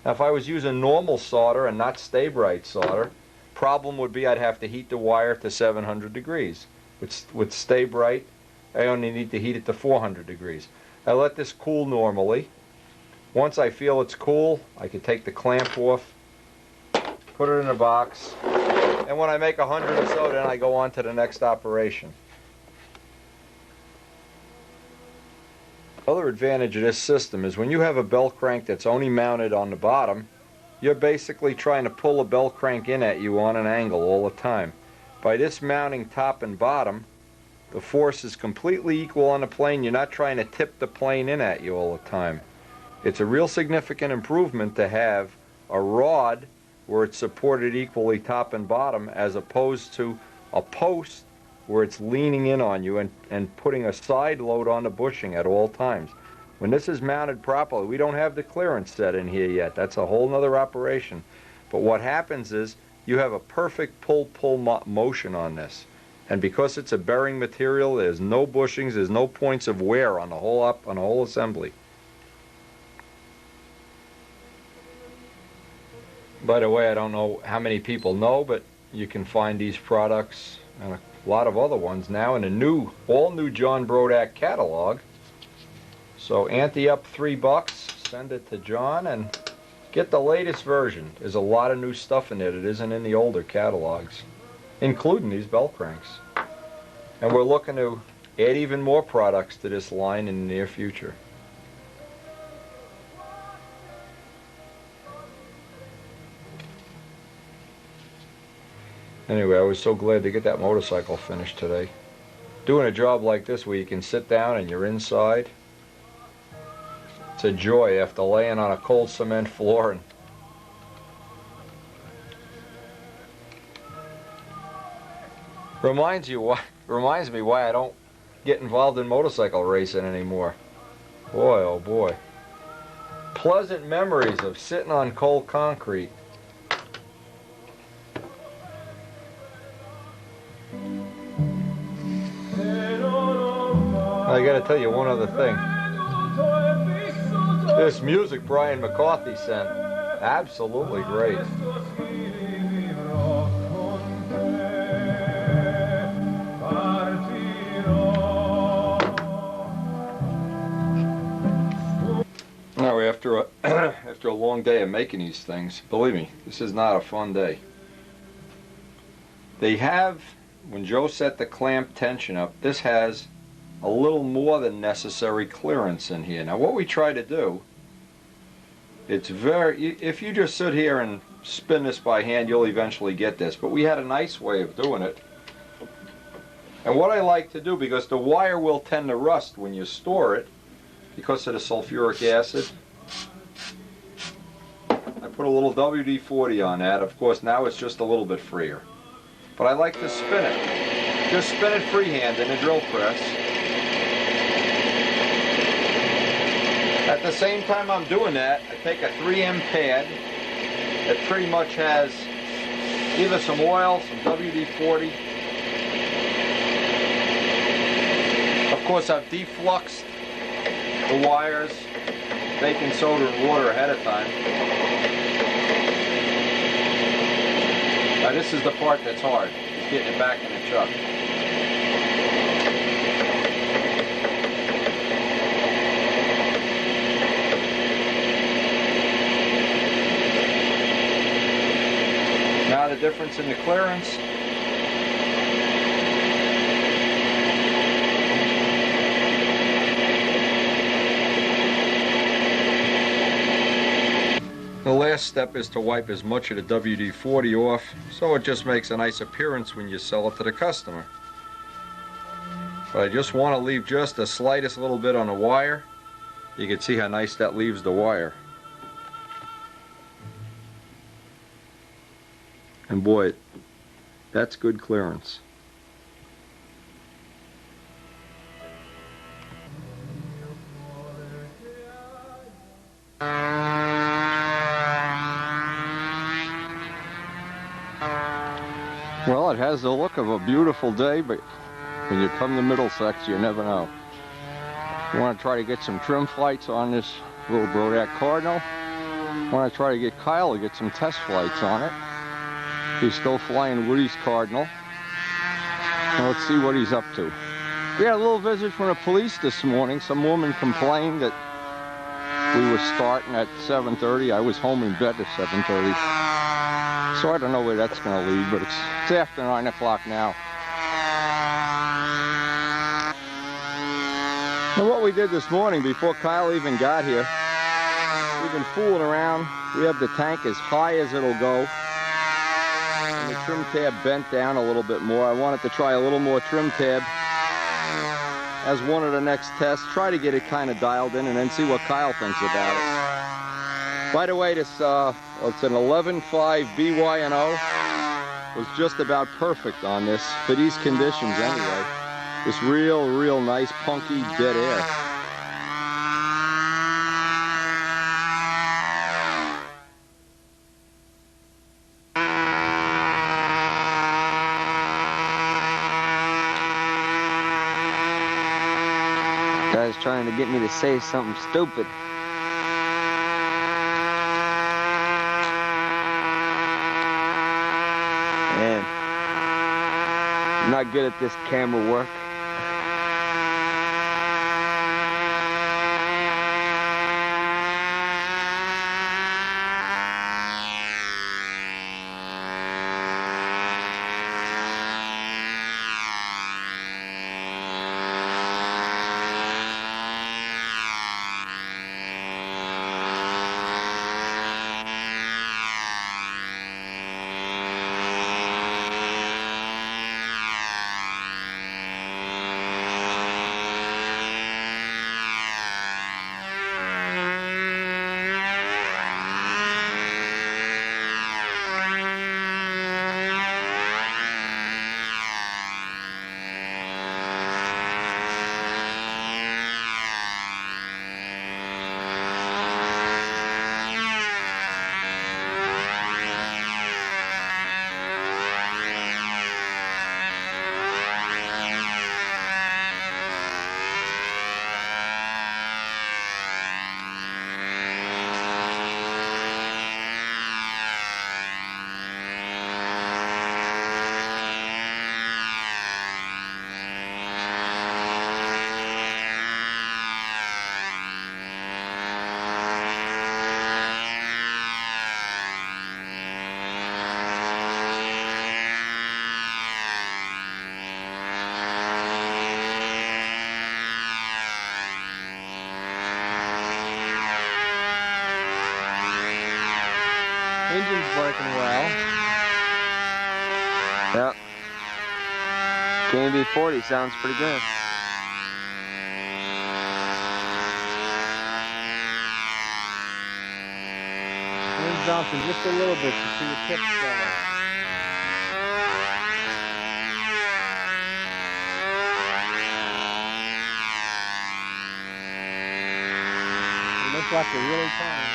Now if I was using normal solder and not Stay Bright solder, problem would be I'd have to heat the wire to 700 degrees. With Stay Bright, I only need to heat it to 400 degrees. I let this cool normally. Once I feel it's cool, I can take the clamp off, put it in a box, and when I make 100 or so, then I go on to the next operation. Other advantage of this system is when you have a bell crank that's only mounted on the bottom, you're basically trying to pull a bell crank in at you on an angle all the time. By this mounting top and bottom, the force is completely equal on the plane. You're not trying to tip the plane in at you all the time. It's a real significant improvement to have a rod where it's supported equally top and bottom, as opposed to a post where it's leaning in on you and putting a side load on the bushing at all times. When this is mounted properly, we don't have the clearance set in here yet. That's a whole nother operation. But what happens is you have a perfect pull-pull motion on this. And because it's a bearing material, there's no bushings, there's no points of wear on the whole assembly. By the way, I don't know how many people know, but you can find these products and a lot of other ones now in a all new John Brodak catalog. So ante up $3, send it to John, and get the latest version. There's a lot of new stuff in it that isn't in the older catalogs, including these bell cranks. And we're looking to add even more products to this line in the near future. Anyway, I was so glad to get that motorcycle finished today. Doing a job like this where you can sit down and you're inside, it's a joy after laying on a cold cement floor. And reminds me why I don't get involved in motorcycle racing anymore. Boy, oh boy. Pleasant memories of sitting on cold concrete. I gotta tell you one other thing. This music Brian McCarthy sent, absolutely great. Now after a long day of making these things, believe me, this is not a fun day. They have, when Joe set the clamp tension up, this has a little more than necessary clearance in here. Now what we try to do, if you just sit here and spin this by hand, you'll eventually get this, but we had a nice way of doing it. And what I like to do, because the wire will tend to rust when you store it because of the sulfuric acid, I put a little WD-40 on that. Of course now it's just a little bit freer, but I like to spin it. Just spin it freehand in a drill press. At the same time I'm doing that, I take a 3M pad that pretty much has either some oil, some WD-40. Of course, I've defluxed the wires, baking soda and water ahead of time. Now this is the part that's hard, is getting it back in the truck. Now the difference in the clearance. The last step is to wipe as much of the WD-40 off, so it just makes a nice appearance when you sell it to the customer. But I just want to leave just the slightest little bit on the wire. You can see how nice that leaves the wire. And boy, that's good clearance. Well, it has the look of a beautiful day, but when you come to Middlesex, you never know. You want to try to get some trim flights on this little Brodak Cardinal. I want to try to get Kyle to get some test flights on it. He's still flying Woody's Cardinal. Now let's see what he's up to. We had a little visit from the police this morning. Some woman complained that we were starting at 7:30. I was home in bed at 7:30. So I don't know where that's going to lead, but it's after 9 o'clock now. And what we did this morning, before Kyle even got here, we've been fooling around. We have the tank as high as it'll go. And the trim tab bent down a little bit more. I wanted to try a little more trim tab as one of the next tests. Try to get it kind of dialed in and then see what Kyle thinks about it. By the way, this it's an 11.5 BY&O. Was just about perfect on this for these conditions anyway. This real nice punky dead air. Guy's trying to get me to say something stupid. Man, I'm not good at this camera work. Engine's working well. Yep. KV40 sounds pretty good. We're bouncing just a little bit to see the tips going. Looks like they're really trying.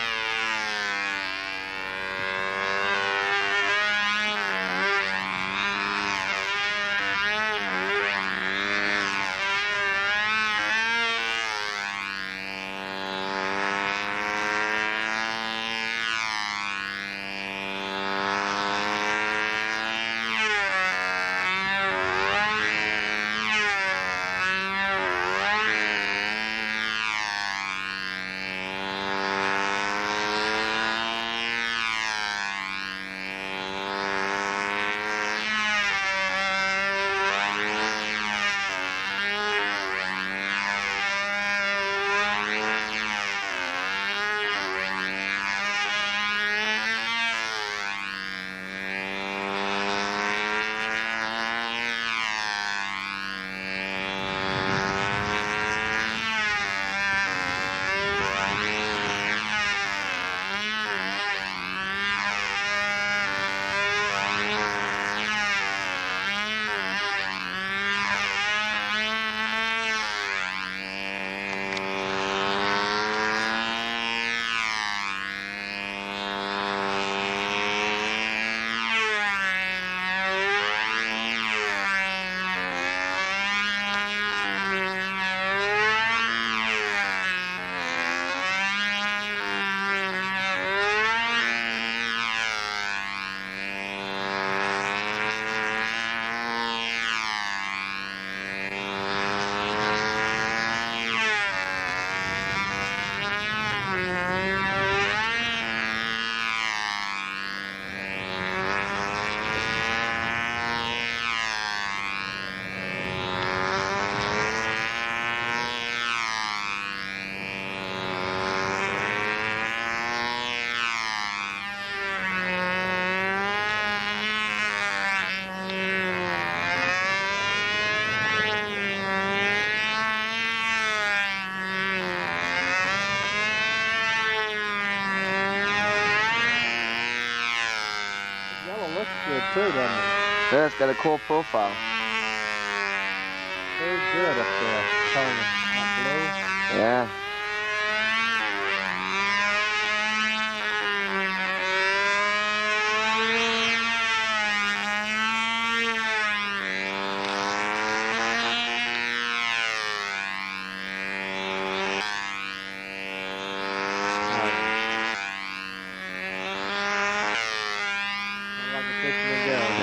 Too, doesn't it? Yeah, it's got a cool profile. Very good up there. Tone that blue. Yeah.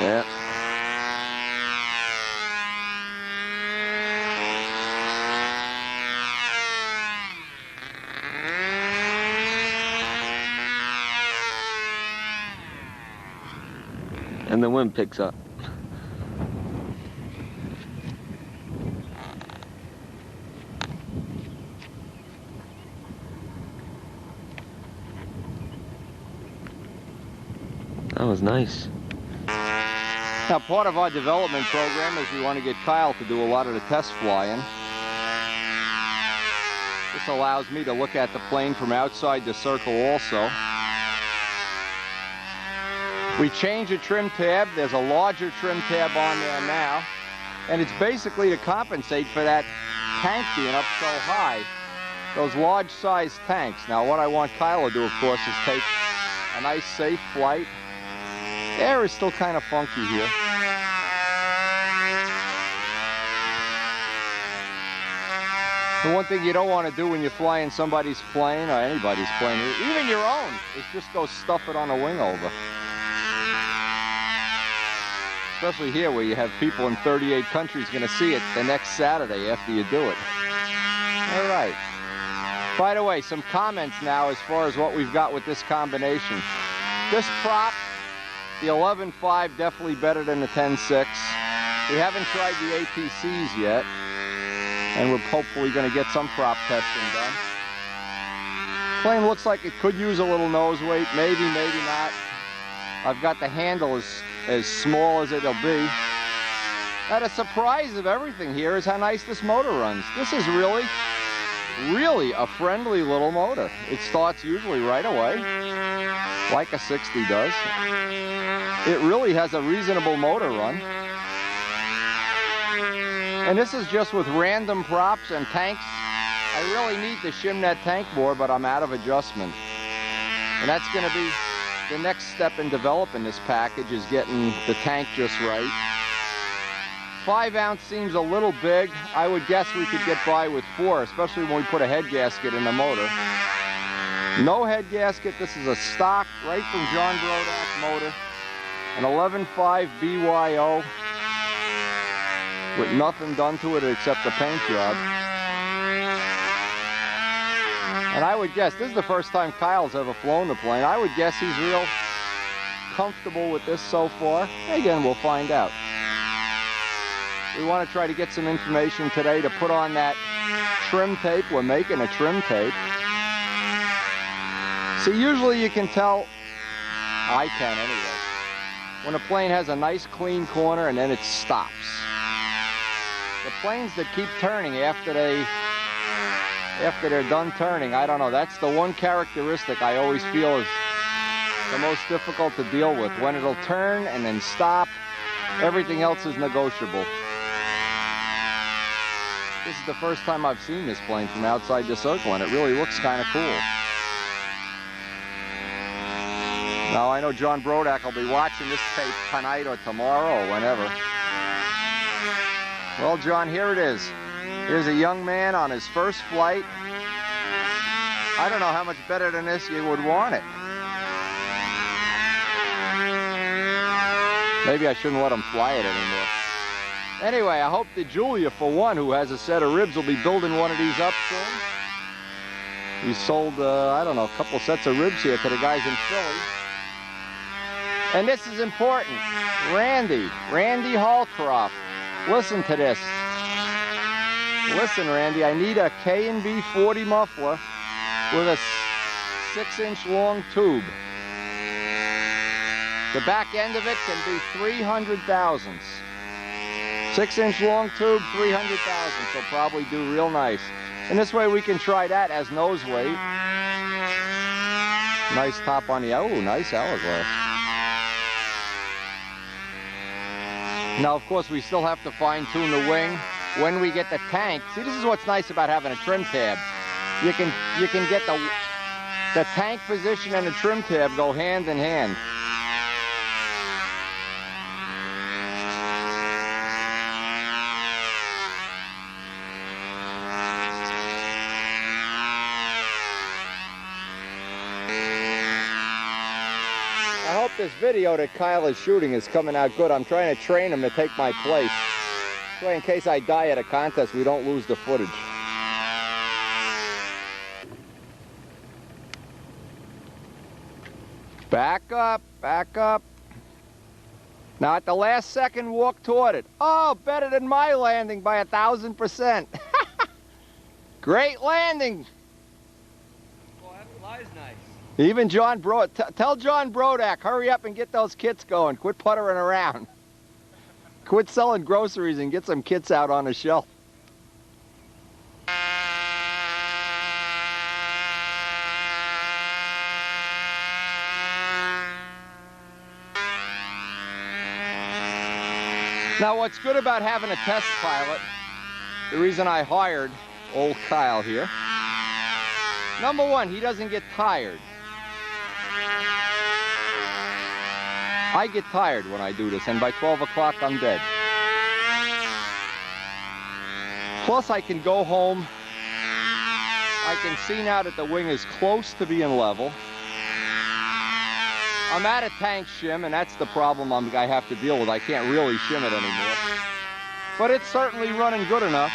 Yeah. And the wind picks up. That was nice. Now, part of our development program is we want to get Kyle to do a lot of the test flying. This allows me to look at the plane from outside the circle also. We change the trim tab. There's a larger trim tab on there now. And it's basically to compensate for that tank being up so high. Those large size tanks. Now, what I want Kyle to do, of course, is take a nice safe flight. The air is still kind of funky here. The one thing you don't want to do when you're flying somebody's plane, or anybody's plane, even your own, is just go stuff it on a wing over. Especially here where you have people in 38 countries going to see it the next Saturday after you do it. All right. By the way, some comments now as far as what we've got with this combination. This prop, the 11.5, definitely better than the 10.6. We haven't tried the APCs yet, and we're hopefully going to get some prop testing done. Plane looks like it could use a little nose weight, maybe, maybe not. I've got the handle as small as it'll be. Now, the surprise of everything here is how nice this motor runs. This is really, really a friendly little motor. It starts usually right away, like a 60 does. It really has a reasonable motor run. And this is just with random props and tanks I really need to shim that tank more, but I'm out of adjustment. And that's going to be the next step in developing this package, is getting the tank just right. 5 ounce seems a little big. I would guess we could get by with 4, especially when we put a head gasket in the motor. No head gasket. This is a stock, right from John Brodak motor. An 11.5 BYO with nothing done to it except a paint job. And I would guess, this is the first time Kyle's ever flown the plane. I would guess he's real comfortable with this so far. Again, we'll find out. We want to try to get some information today to put on that trim tape. We're making a trim tape. See, usually you can tell, I can anyway, when a plane has a nice clean corner and then it stops. The planes that keep turning after they're done turning, I don't know, that's the one characteristic I always feel is the most difficult to deal with. When it'll turn and then stop, everything else is negotiable. This is the first time I've seen this plane from outside the circle, and it really looks kind of cool. Now, I know John Brodak will be watching this tape tonight or tomorrow or whenever. Well, John, here it is. Here's a young man on his first flight. I don't know how much better than this you would want it. Maybe I shouldn't let him fly it anymore. Anyway, I hope that Julia, for one, who has a set of ribs, will be building one of these up soon. We sold, I don't know, a couple sets of ribs here to the guys in Philly. And this is important. Randy Hallcroft. Listen to this. Listen, Randy, I need a K&B 40 muffler with a 6-inch long tube. The back end of it can be 300 thousandths. 6-inch long tube, 300 thousandths. Will probably do real nice. And this way we can try that as nose weight. Nice top on the, oh, nice hourglass. Now, of course, we still have to fine-tune the wing when we get the tank. See, this is what's nice about having a trim tab. You can get the tank position and the trim tab go hand in hand. I hope this video that Kyle is shooting is coming out good. I'm trying to train him to take my place. So in case I die at a contest, we don't lose the footage. Back up, back up. Now at the last second, walk toward it. Oh, better than my landing by 1,000%. Great landing. Well, that flies nice. Even John tell John Brodak, hurry up and get those kits going. Quit puttering around. Quit selling groceries and get some kits out on the shelf. Now, what's good about having a test pilot, the reason I hired old Kyle here, number one, he doesn't get tired. I get tired when I do this, and by 12 o'clock, I'm dead. Plus, I can go home. I can see now that the wing is close to being level. I'm at a tank shim, and that's the problem I have to deal with. I can't really shim it anymore. But it's certainly running good enough.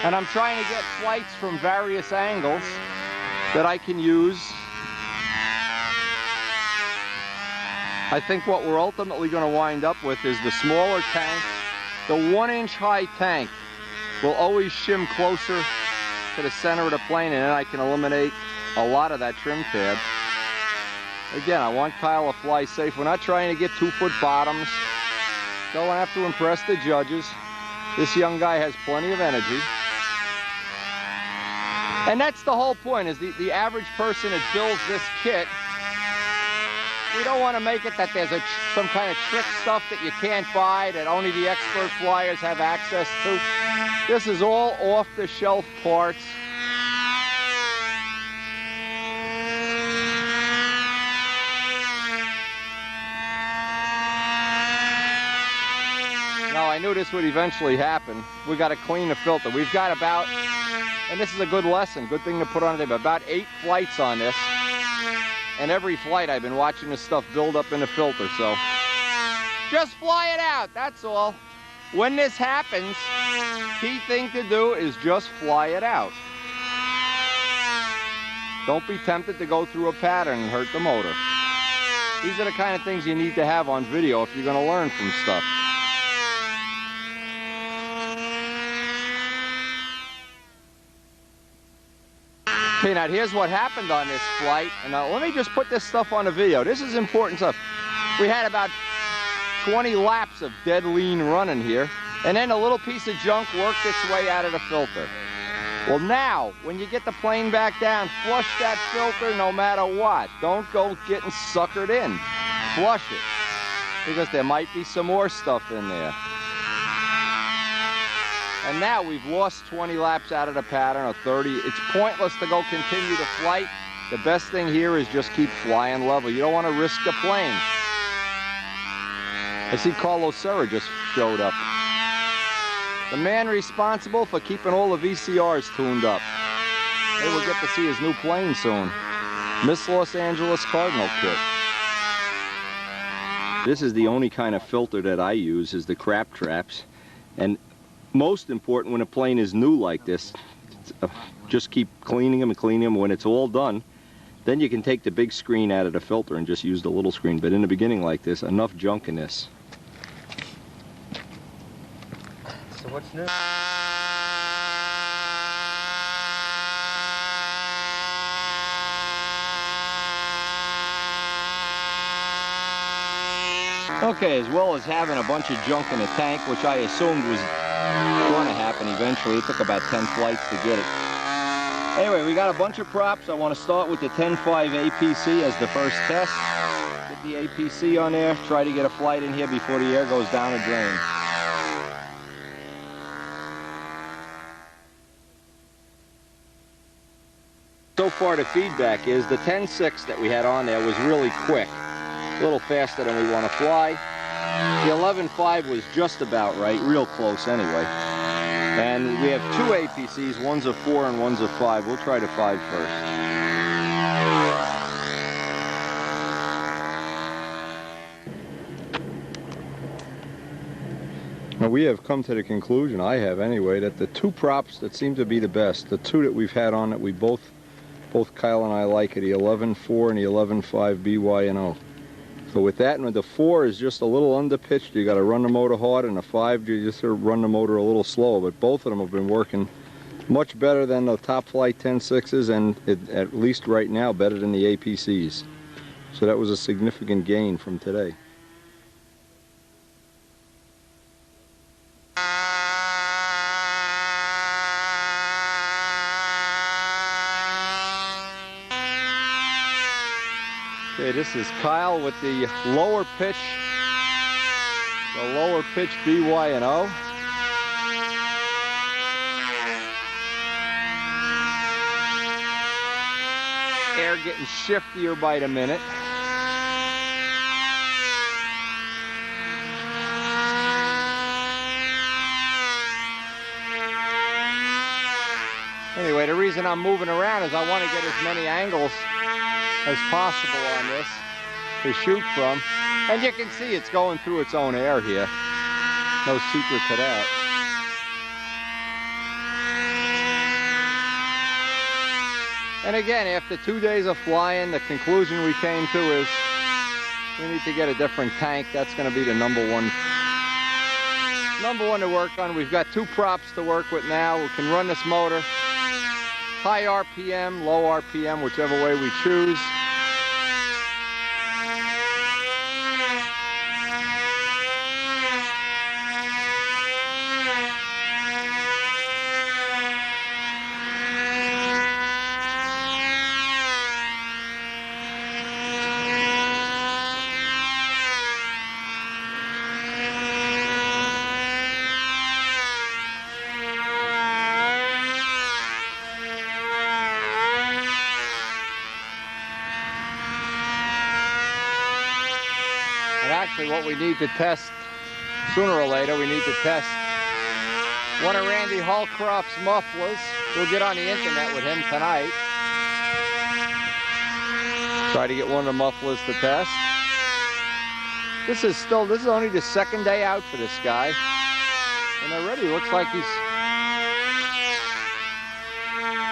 And I'm trying to get flights from various angles that I can use. I think what we're ultimately going to wind up with is the smaller tank. The 1-inch high tank will always shim closer to the center of the plane, and then I can eliminate a lot of that trim tab. Again, I want Kyle to fly safe. We're not trying to get 2-foot bottoms. Don't have to impress the judges. This young guy has plenty of energy. And that's the whole point, is the average person that builds this kit We don't want to make it that there's some kind of trick stuff that you can't buy, that only the expert flyers have access to. This is all off-the-shelf parts. Now, I knew this would eventually happen. We got to clean the filter. We've got about, and this is a good lesson, good thing to put on today, about 8 flights on this. And every flight I've been watching this stuff build up in the filter, so just fly it out, that's all. When this happens, key thing to do is just fly it out. Don't be tempted to go through a pattern and hurt the motor. These are the kind of things you need to have on video if you're going to learn from stuff. Okay, now here's what happened on this flight, and let me just put this stuff on the video. This is important stuff. We had about 20 laps of dead lean running here, and then a little piece of junk worked its way out of the filter. Well, now, when you get the plane back down, flush that filter no matter what. Don't go getting suckered in. Flush it, because there might be some more stuff in there. And now we've lost 20 laps out of the pattern, or 30. It's pointless to go continue the flight. The best thing here is just keep flying level. You don't want to risk the plane. I see Carlos Serra just showed up. The man responsible for keeping all the VCRs tuned up. Maybe we'll get to see his new plane soon. Miss Los Angeles Cardinal kit. This is the only kind of filter that I use, is the crap traps. And most important, when a plane is new like this, just keep cleaning them and cleaning them. When it's all done, then you can take the big screen out of the filter and just use the little screen. But in the beginning like this, enough junk in this. So what's new? Okay, as well as having a bunch of junk in the tank, which I assumed was going to happen eventually. It took about 10 flights to get it. Anyway, we got a bunch of props. I want to start with the 10.5 APC as the first test. Get the APC on there, try to get a flight in here before the air goes down the drain. So far the feedback is the 10.6 that we had on there was really quick. A little faster than we want to fly. The 11.5 was just about right, real close anyway. And we have 2 APCs, one's a 4 and one's a 5. We'll try the 5 first. Now we have come to the conclusion, I have anyway, that the 2 props that seem to be the best, the 2 that we've had on that we both Kyle and I like, are the 11.4 and the 11.5 BY&O. So with that, and the 4 is just a little underpitched, you got to run the motor hard, and the 5 you just sort of run the motor a little slow. But both of them have been working much better than the top flight 10.6s, and at least right now better than the APCs. So that was a significant gain from today. Okay, this is Kyle with the lower pitch BY&O. Air getting shiftier by the minute. Anyway, the reason I'm moving around is I want to get as many angles as possible on this to shoot from. And you can see it's going through its own air here. No secret to that. And again, after 2 days of flying, the conclusion we came to is we need to get a different tank. That's going to be the number one to work on. We've got 2 props to work with now. We can run this motor high RPM, low RPM, whichever way we choose. what we need to test sooner or later. We need to test one of Randy Hallcroft's mufflers. We'll get on the internet with him tonight. Try to get one of the mufflers to test. This is only the second day out for this guy. And already looks like he's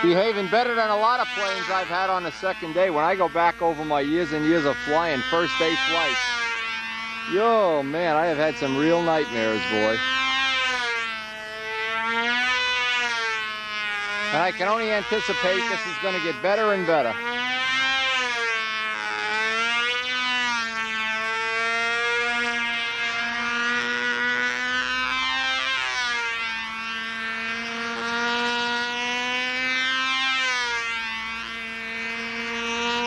behaving better than a lot of planes I've had on the second day. When I go back over my years and years of flying, first day flights, yo, man, I have had some real nightmares, boy. And I can only anticipate this is going to get better and better.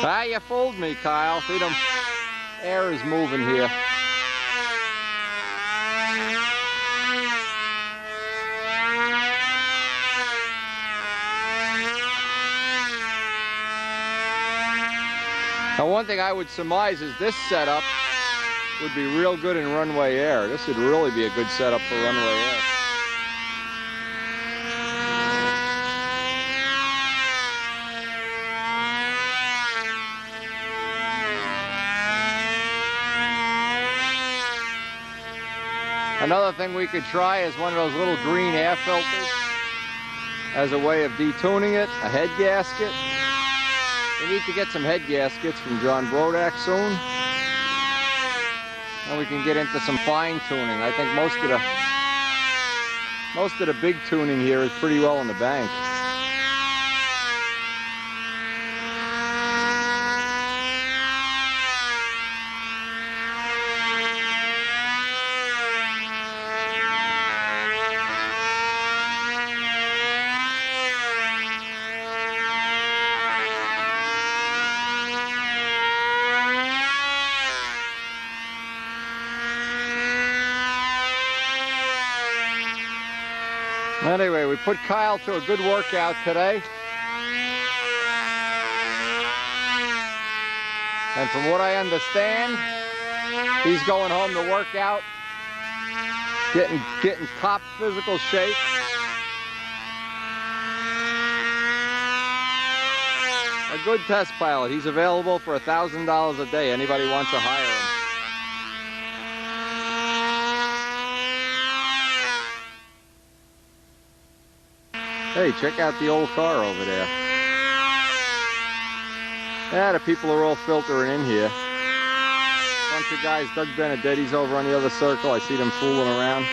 Ah, you fooled me, Kyle. See, the air is moving here. Now, one thing I would surmise is this setup would be real good in runway air. This would really be a good setup for runway air. Another thing we could try is one of those little green air filters as a way of detuning it, a head gasket. We need to get some head gaskets from John Brodak soon. And we can get into some fine tuning. I think most of the big tuning here is pretty well in the bank. Anyway, we put Kyle to a good workout today. And from what I understand, he's going home to work out, getting top physical shape. A good test pilot. He's available for $1,000 a day. Anybody wants to hire him. Hey, check out the old car over there. Yeah, the people are all filtering in here. Bunch of guys, Doug Benedetti's over on the other circle. I see them fooling around.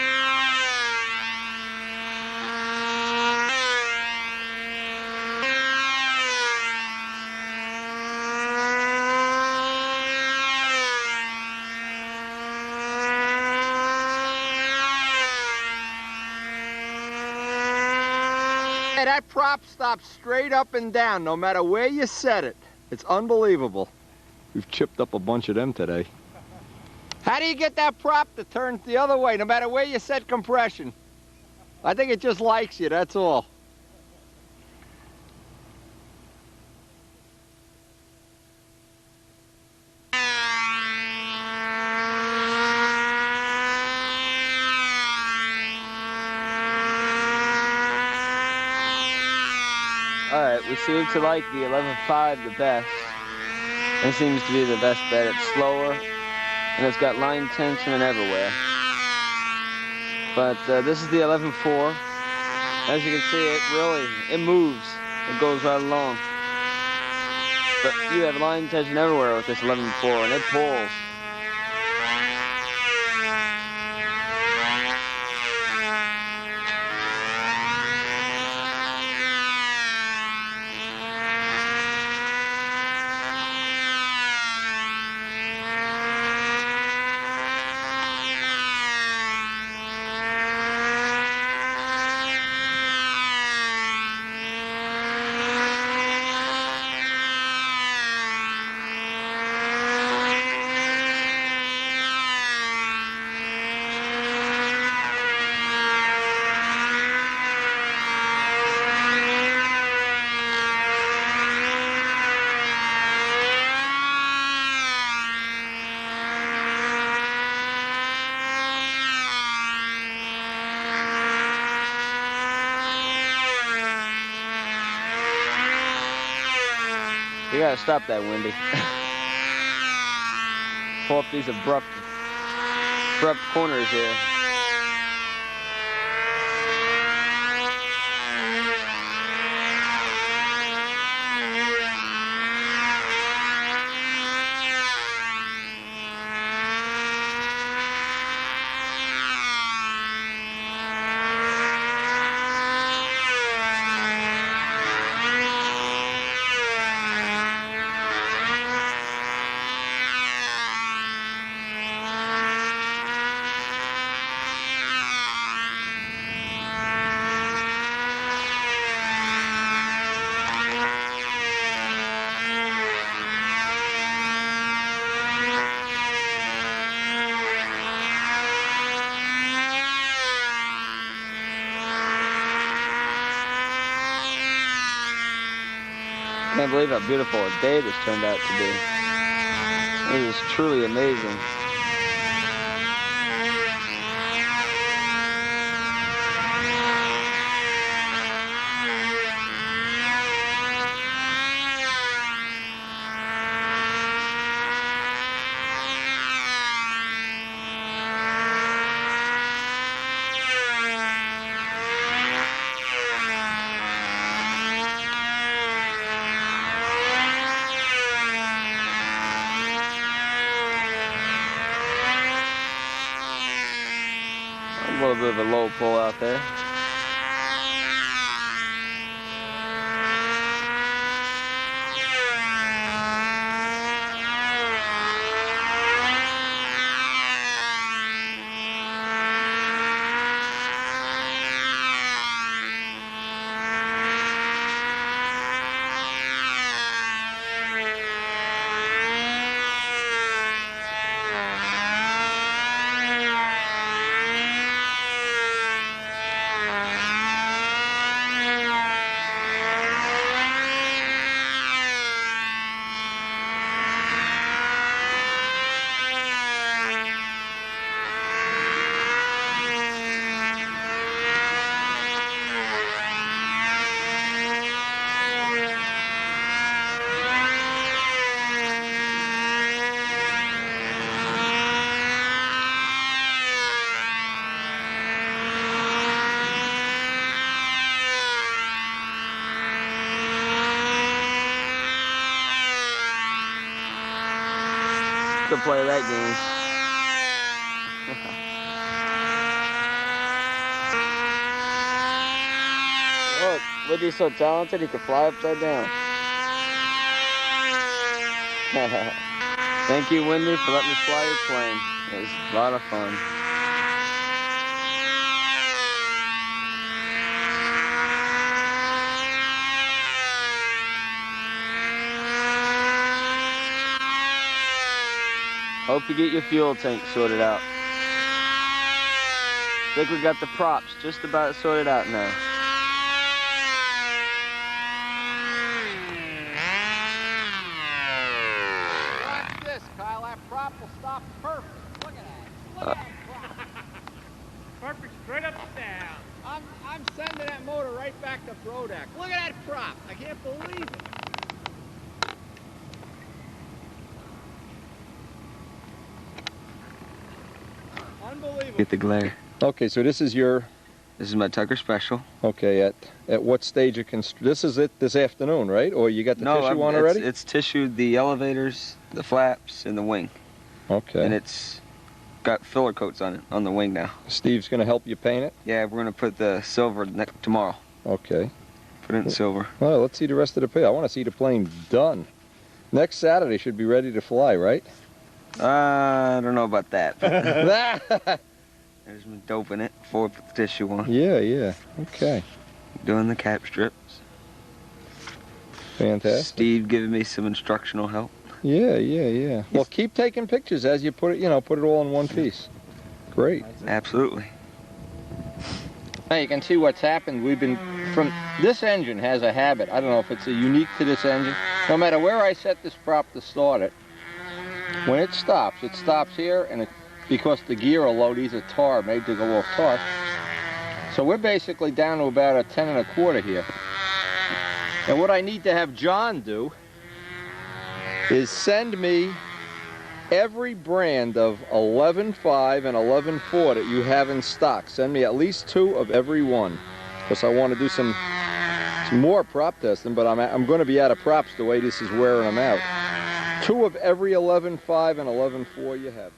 Hey, that prop stops straight up and down, no matter where you set it. It's unbelievable. We've chipped up a bunch of them today. How do you get that prop to turn the other way, no matter where you set compression? I think it just likes you, that's all. Alright, we seem to like the 11.5 the best. It seems to be the best bet. It's slower, and it's got line tension everywhere. But this is the 11.4. As you can see, it moves. It goes right along. But you have line tension everywhere with this 11.4, and it pulls. You gotta stop that, Wendy. Pull up these abrupt corners here. I can't believe how beautiful a day this turned out to be. It is truly amazing. A little bit of a low pull out there. To play that game. Look, Woody's so talented he could fly upside down. Thank you, Wendy, for letting me fly your plane. It was a lot of fun. Hope you get your fuel tank sorted out. I think we got the props just about sorted out now. Watch this, Kyle. That prop will stop perfect. Look at that. Look at that prop. Perfect, straight up and down. I'm sending that motor right back to Brodak. Look at that prop. I can't believe it. Unbelievable. Get the glare. Okay, so this is your, This is my Tucker Special. okay, at what stage of this is it this afternoon, right? Or you got the tissue on already? It's tissued the elevators, the flaps, and the wing. Okay. And it's got filler coats on it, on the wing now. Steve's going to help you paint it? Yeah, we're gonna put the silver tomorrow. Okay. Put it in silver. Well, let's see the rest of the paint. I want to see the plane done. Next Saturday should be ready to fly, right? I don't know about that. There's been dope in it before we put the tissue on. Yeah. Okay. Doing the cap strips. Fantastic. Steve giving me some instructional help. Yeah. Well, keep taking pictures as you put it, put it all in one piece. Great. Absolutely. Now you can see what's happened. This engine has a habit. I don't know if it's unique to this engine. No matter where I set this prop to start it, when it stops here, and because the gear are low, these are tar, made to go off tar. So we're basically down to about a 10 1/4 here. And what I need to have John do is send me every brand of 11.5 and 11.4 that you have in stock. Send me at least 2 of every one, because I want to do some more prop testing, but I'm going to be out of props the way this is wearing them out. 2 of every 11.5 and 11.4 you have.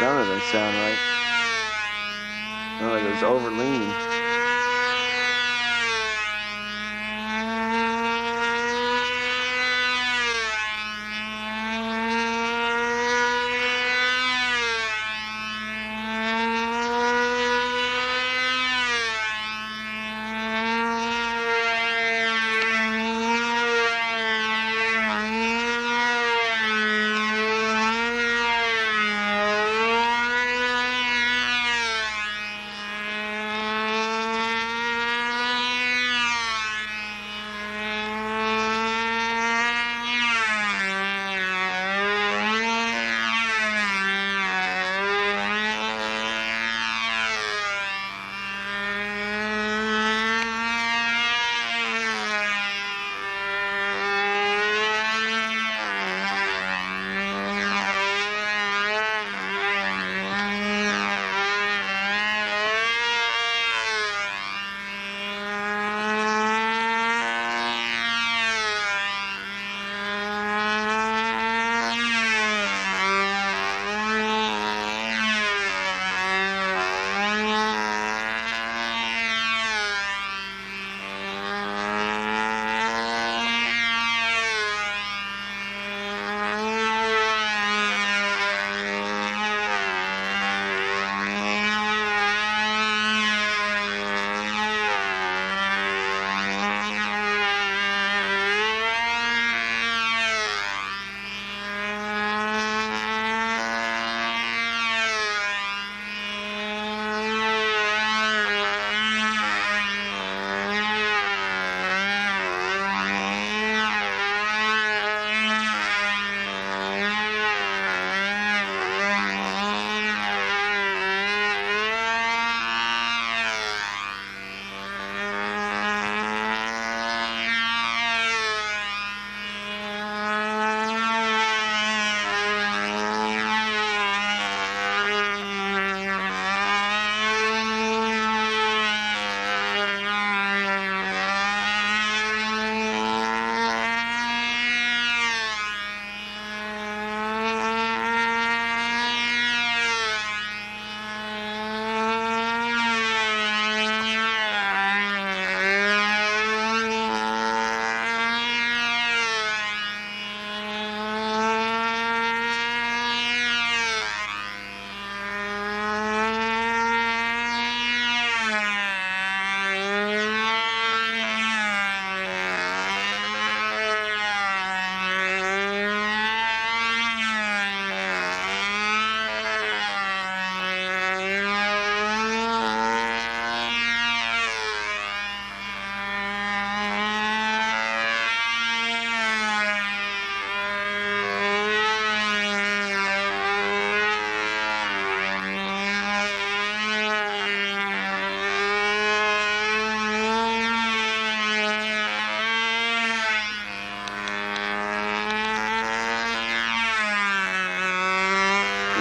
None of them sound right. Sound like it was over lean.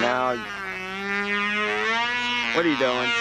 Now, what are you doing?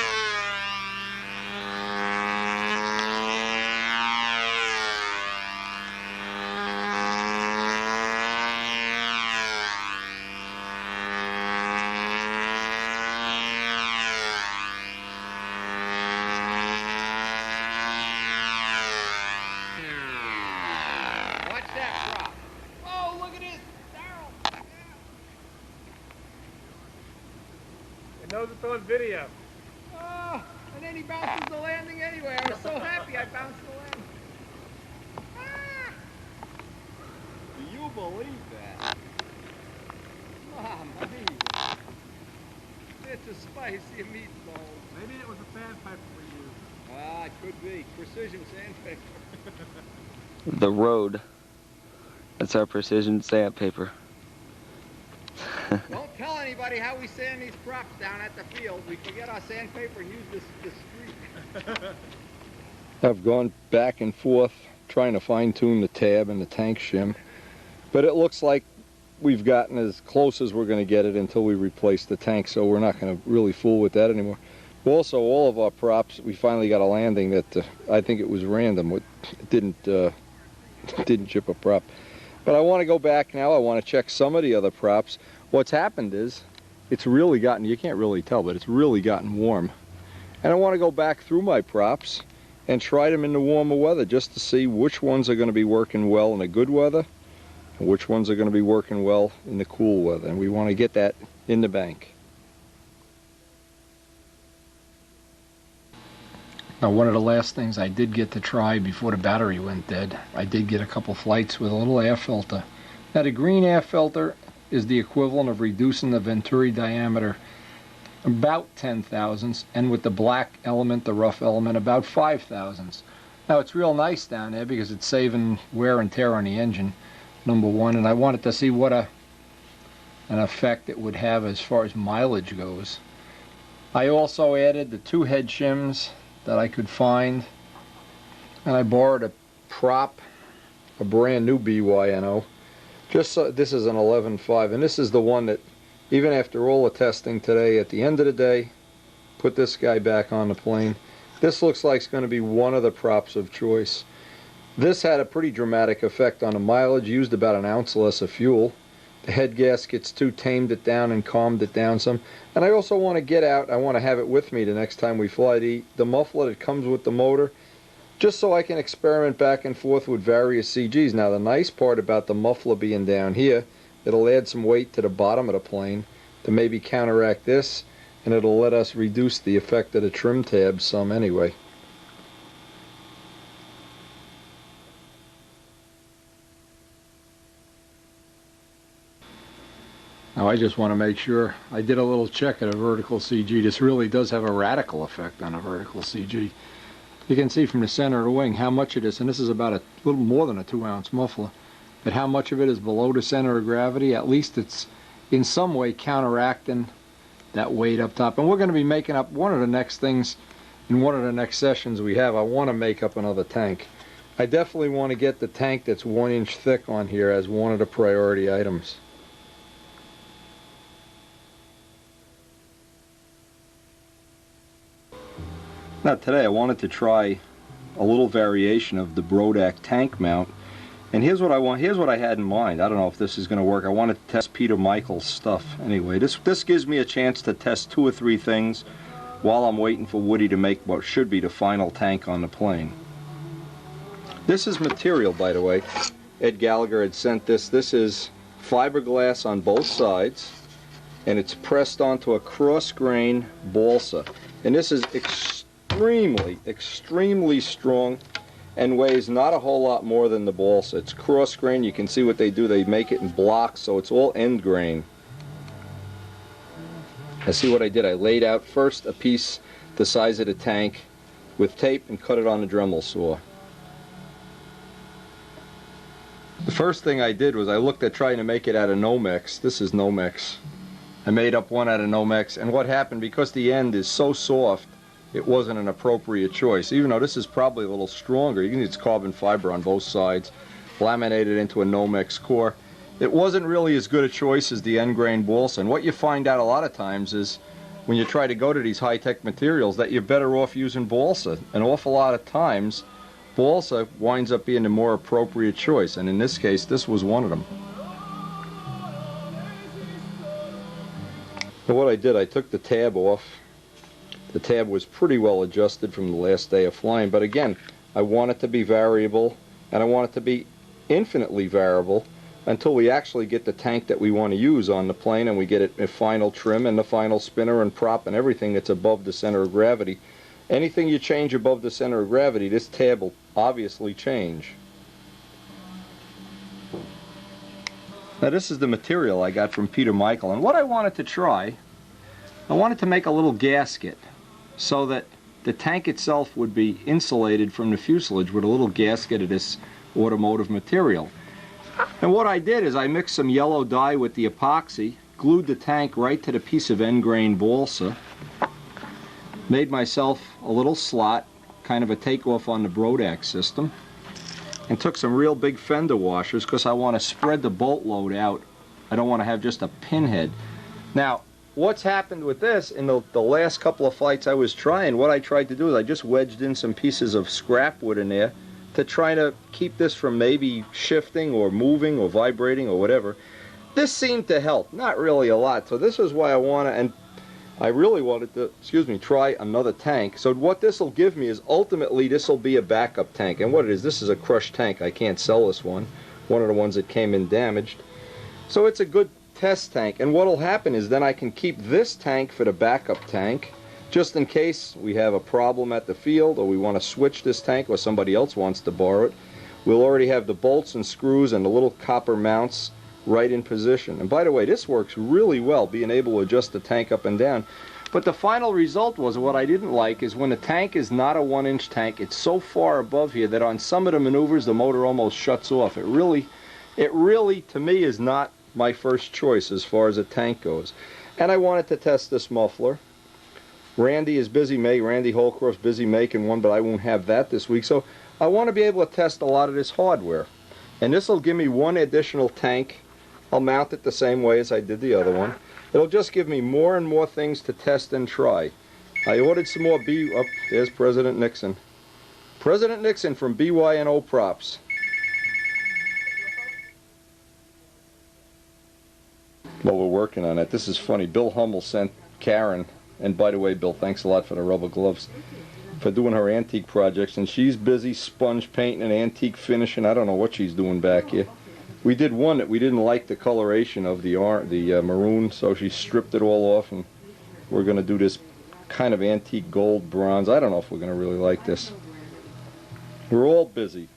knows it's on video. Oh, and then he bounces the landing anyway. I was so happy I bounced the landing. Ah! Do you believe that? Mom, it's a spicy meatball. Maybe it was a sandpiper we used. Ah, it could be. Precision sandpaper. The road. That's our precision sandpaper. Don't tell anybody how we sand these props down at the field. We forget our sandpaper and use this streak. I've gone back and forth trying to fine-tune the tab and the tank shim, but it looks like we've gotten as close as we're going to get it until we replace the tank, so we're not going to really fool with that anymore. Also, all of our props, we finally got a landing that I think it was random. It didn't chip a prop. But I want to go back now. I want to check some of the other props. What's happened is it's really gotten, you can't really tell, but it's really gotten warm. And I want to go back through my props and try them in the warmer weather just to see which ones are going to be working well in the good weather and which ones are going to be working well in the cool weather. And we want to get that in the bank. Now, one of the last things I did get to try before the battery went dead, I did get a couple flights with a little air filter. Now, the green air filter is the equivalent of reducing the venturi diameter about 10 thousandths, and with the black element, the rough element, about 5 thousandths. Now, it's real nice down there because it's saving wear and tear on the engine, number one, and I wanted to see what an effect it would have as far as mileage goes. I also added the 2 head shims that I could find, and I borrowed a prop, a brand new BYNO. Just so, this is an 11.5, and this is the one that, even after all the testing today, at the end of the day, put this guy back on the plane. This looks like it's going to be one of the props of choice. This had a pretty dramatic effect on the mileage, used about an ounce less of fuel. The head gaskets too tamed it down and calmed it down some. And I also want to get out, I want to have it with me the next time we fly, the muffler that comes with the motor, just so I can experiment back and forth with various CGs. Now, the nice part about the muffler being down here, it'll add some weight to the bottom of the plane to maybe counteract this, and it'll let us reduce the effect of the trim tabs some anyway. Now, I just want to make sure I did a little check at a vertical CG. This really does have a radical effect on a vertical CG. You can see from the center of the wing how much it is, and this is about a little more than a 2-ounce muffler, but how much of it is below the center of gravity. At least it's in some way counteracting that weight up top. And we're going to be making up one of the next things in one of the next sessions we have. I want to make up another tank. I definitely want to get the tank that's 1 inch thick on here as one of the priority items. Now, today I wanted to try a little variation of the Brodak tank mount, and here's what I had in mind. I don't know if this is going to work. I wanted to test Peter Michael's stuff. Anyway, this gives me a chance to test 2 or 3 things while I'm waiting for Woody to make what should be the final tank on the plane. This is material, by the way. Ed Gallagher had sent this. This is fiberglass on both sides, and it's pressed onto a cross-grain balsa. And this is extremely strong and weighs not a whole lot more than the balsa. It's cross grain. You can see what they do. They make it in blocks, so it's all end grain. I see what I did. I laid out first a piece the size of the tank with tape and cut it on the Dremel saw. The first thing I did was I looked at trying to make it out of Nomex. This is Nomex. I made up one out of Nomex, and what happened, because the end is so soft, it wasn't an appropriate choice. Even though this is probably a little stronger, you can use carbon fiber on both sides, laminated into a Nomex core. It wasn't really as good a choice as the end grain balsa. And what you find out a lot of times is when you try to go to these high-tech materials that you're better off using balsa. An awful lot of times, balsa winds up being the more appropriate choice, and in this case, this was one of them. So what I did, I took the tab off. The tab was pretty well adjusted from the last day of flying, but again, I want it to be variable, and I want it to be infinitely variable, until we actually get the tank that we want to use on the plane, and we get it in final trim and the final spinner and prop and everything that's above the center of gravity. Anything you change above the center of gravity, this tab will obviously change. Now this is the material I got from Peter Michael, and what I wanted to try, I wanted to make a little gasket so that the tank itself would be insulated from the fuselage with a little gasket of this automotive material. And what I did is I mixed some yellow dye with the epoxy, glued the tank right to the piece of end grain balsa, made myself a little slot, kind of a takeoff on the Brodak system, and took some real big fender washers because I want to spread the bolt load out. I don't want to have just a pinhead. Now, what's happened with this, in the last couple of flights I was trying, what I tried to do is I just wedged in some pieces of scrap wood in there to try to keep this from maybe shifting or moving or vibrating or whatever. This seemed to help, not really a lot, so this is why I want to, and I really wanted to, try another tank. So what this will give me is, ultimately, this will be a backup tank. And what it is, this is a crushed tank. I can't sell this one of the ones that came in damaged. So it's a good test tank, and what will happen is then I can keep this tank for the backup tank, just in case we have a problem at the field, or we want to switch this tank, or somebody else wants to borrow it. We'll already have the bolts and screws and the little copper mounts right in position. And by the way, this works really well, being able to adjust the tank up and down. But the final result was, what I didn't like is when the tank is not a 1-inch tank, it's so far above here that on some of the maneuvers the motor almost shuts off. It really, to me, is not my first choice as far as a tank goes. And I wanted to test this muffler. Randy is busy Randy Holcroft's busy making one, but I won't have that this week. So I want to be able to test a lot of this hardware. And this will give me one additional tank. I'll mount it the same way as I did the other one. It'll just give me more and more things to test and try. I ordered some more there's President Nixon. President Nixon from BY&O Props. Well, we're working on it. This is funny. Bill Hummel sent Karen, and by the way, Bill, thanks a lot for the rubber gloves, for doing her antique projects, and she's busy sponge painting and antique finishing. I don't know what she's doing back here. We did one that we didn't like the coloration of the maroon, so she stripped it all off, and we're going to do this kind of antique gold bronze. I don't know if we're going to really like this. We're all busy.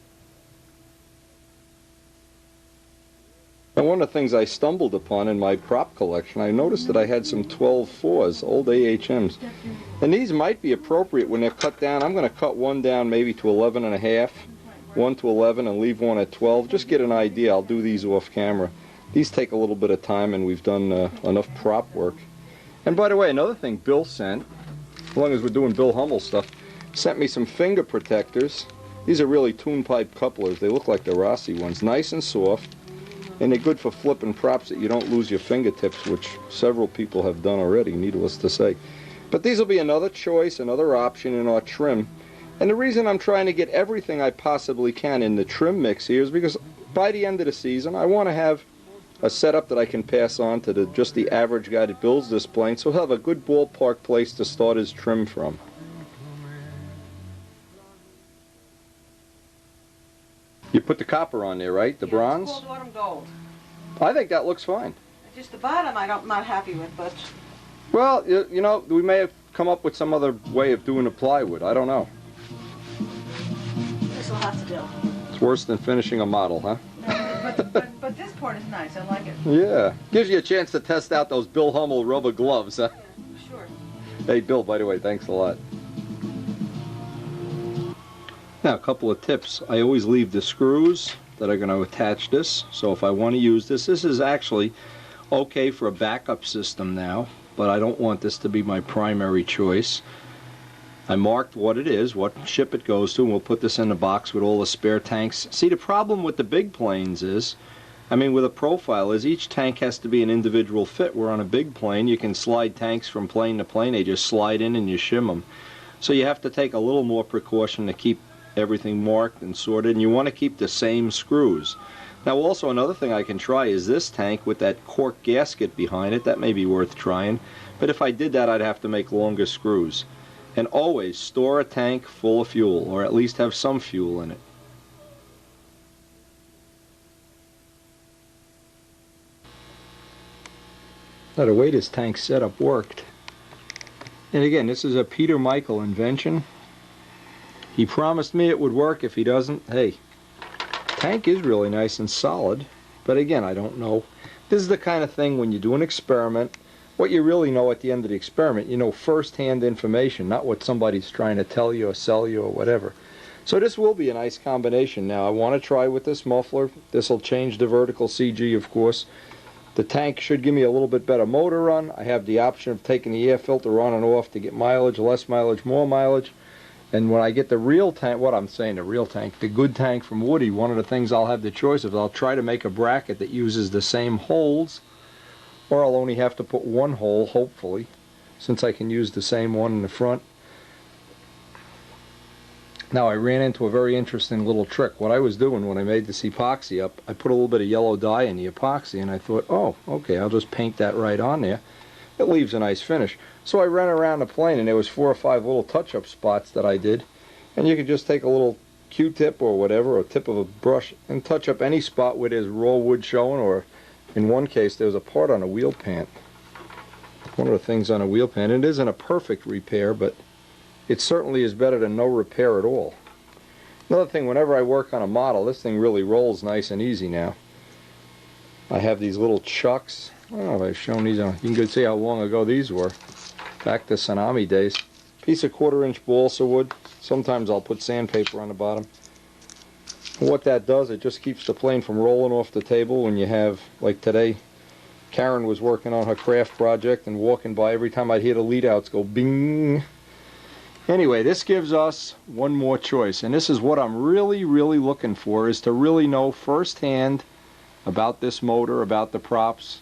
And one of the things I stumbled upon in my prop collection, I noticed that I had some 12-4s, old AHMs. And these might be appropriate when they're cut down. I'm going to cut one down maybe to 11.5, one to 11, and leave one at 12. Just get an idea. I'll do these off camera. These take a little bit of time, and we've done enough prop work. And by the way, another thing Bill sent, as long as we're doing Bill Hummel stuff, sent me some finger protectors. These are really tune pipe couplers. They look like the Rossi ones. Nice and soft. And they're good for flipping props that you don't lose your fingertips, which several people have done already, needless to say. But these will be another choice, another option in our trim. And the reason I'm trying to get everything I possibly can in the trim mix here is because by the end of the season, I want to have a setup that I can pass on to just the average guy that builds this plane, so he'll have a good ballpark place to start his trim from. You put the copper on there, right? The bronze? It's called autumn gold. I think that looks fine. Just the bottom I'm not happy with, but... Well, you know, we may have come up with some other way of doing the plywood. I don't know. This will have to do. It's worse than finishing a model, huh? But this part is nice. I like it. Yeah. Gives you a chance to test out those Bill Hummel rubber gloves, huh? Yeah, sure. Hey, Bill, by the way, thanks a lot. Now, a couple of tips. I always leave the screws that are going to attach this. So if I want to use this, this is actually okay for a backup system now, but I don't want this to be my primary choice. I marked what it is, what ship it goes to, and we'll put this in the box with all the spare tanks. See, the problem with the big planes is, I mean, with a profile, is each tank has to be an individual fit. Where on a big plane, you can slide tanks from plane to plane. They just slide in and you shim them. So you have to take a little more precaution to keep everything marked and sorted, and you want to keep the same screws. Now also another thing I can try is this tank with that cork gasket behind it. That may be worth trying, but if I did that, I'd have to make longer screws. And always store a tank full of fuel, or at least have some fuel in it. Now the way this tank setup worked, and again, this is a Peter Michael invention. He promised me it would work. If he doesn't, hey, tank is really nice and solid, but again, I don't know. This is the kind of thing when you do an experiment, what you really know at the end of the experiment, you know first-hand information, not what somebody's trying to tell you or sell you or whatever. So this will be a nice combination. Now I want to try with this muffler. This will change the vertical CG, of course. The tank should give me a little bit better motor run. I have the option of taking the air filter on and off to get mileage, less mileage, more mileage. And when I get the real tank, the good tank from Woody, one of the things I'll have the choice of, I'll try to make a bracket that uses the same holes, or I'll only have to put one hole, hopefully, since I can use the same one in the front. Now I ran into a very interesting little trick. What I was doing when I made this epoxy up, I put a little bit of yellow dye in the epoxy, and I thought, oh, okay, I'll just paint that right on there. It leaves a nice finish. So I ran around the plane, and there was 4 or 5 little touch-up spots that I did, and you could just take a little Q-tip or whatever, or tip of a brush, and touch up any spot where there's raw wood showing, or in one case there was a part on a wheel pant. One of the things on a wheel pant. It isn't a perfect repair, but it certainly is better than no repair at all. Another thing, whenever I work on a model, this thing really rolls nice and easy now. I have these little chucks. I don't know if I've shown these on. You can see how long ago these were. Back to Tsunami days. Piece of 1/4-inch balsa wood. Sometimes I'll put sandpaper on the bottom. And what that does, it just keeps the plane from rolling off the table when you have, like today, Karen was working on her craft project and walking by, every time I'd hear the lead outs go bing. Anyway, this gives us one more choice, and this is what I'm really looking for, is to really know firsthand about this motor, about the props.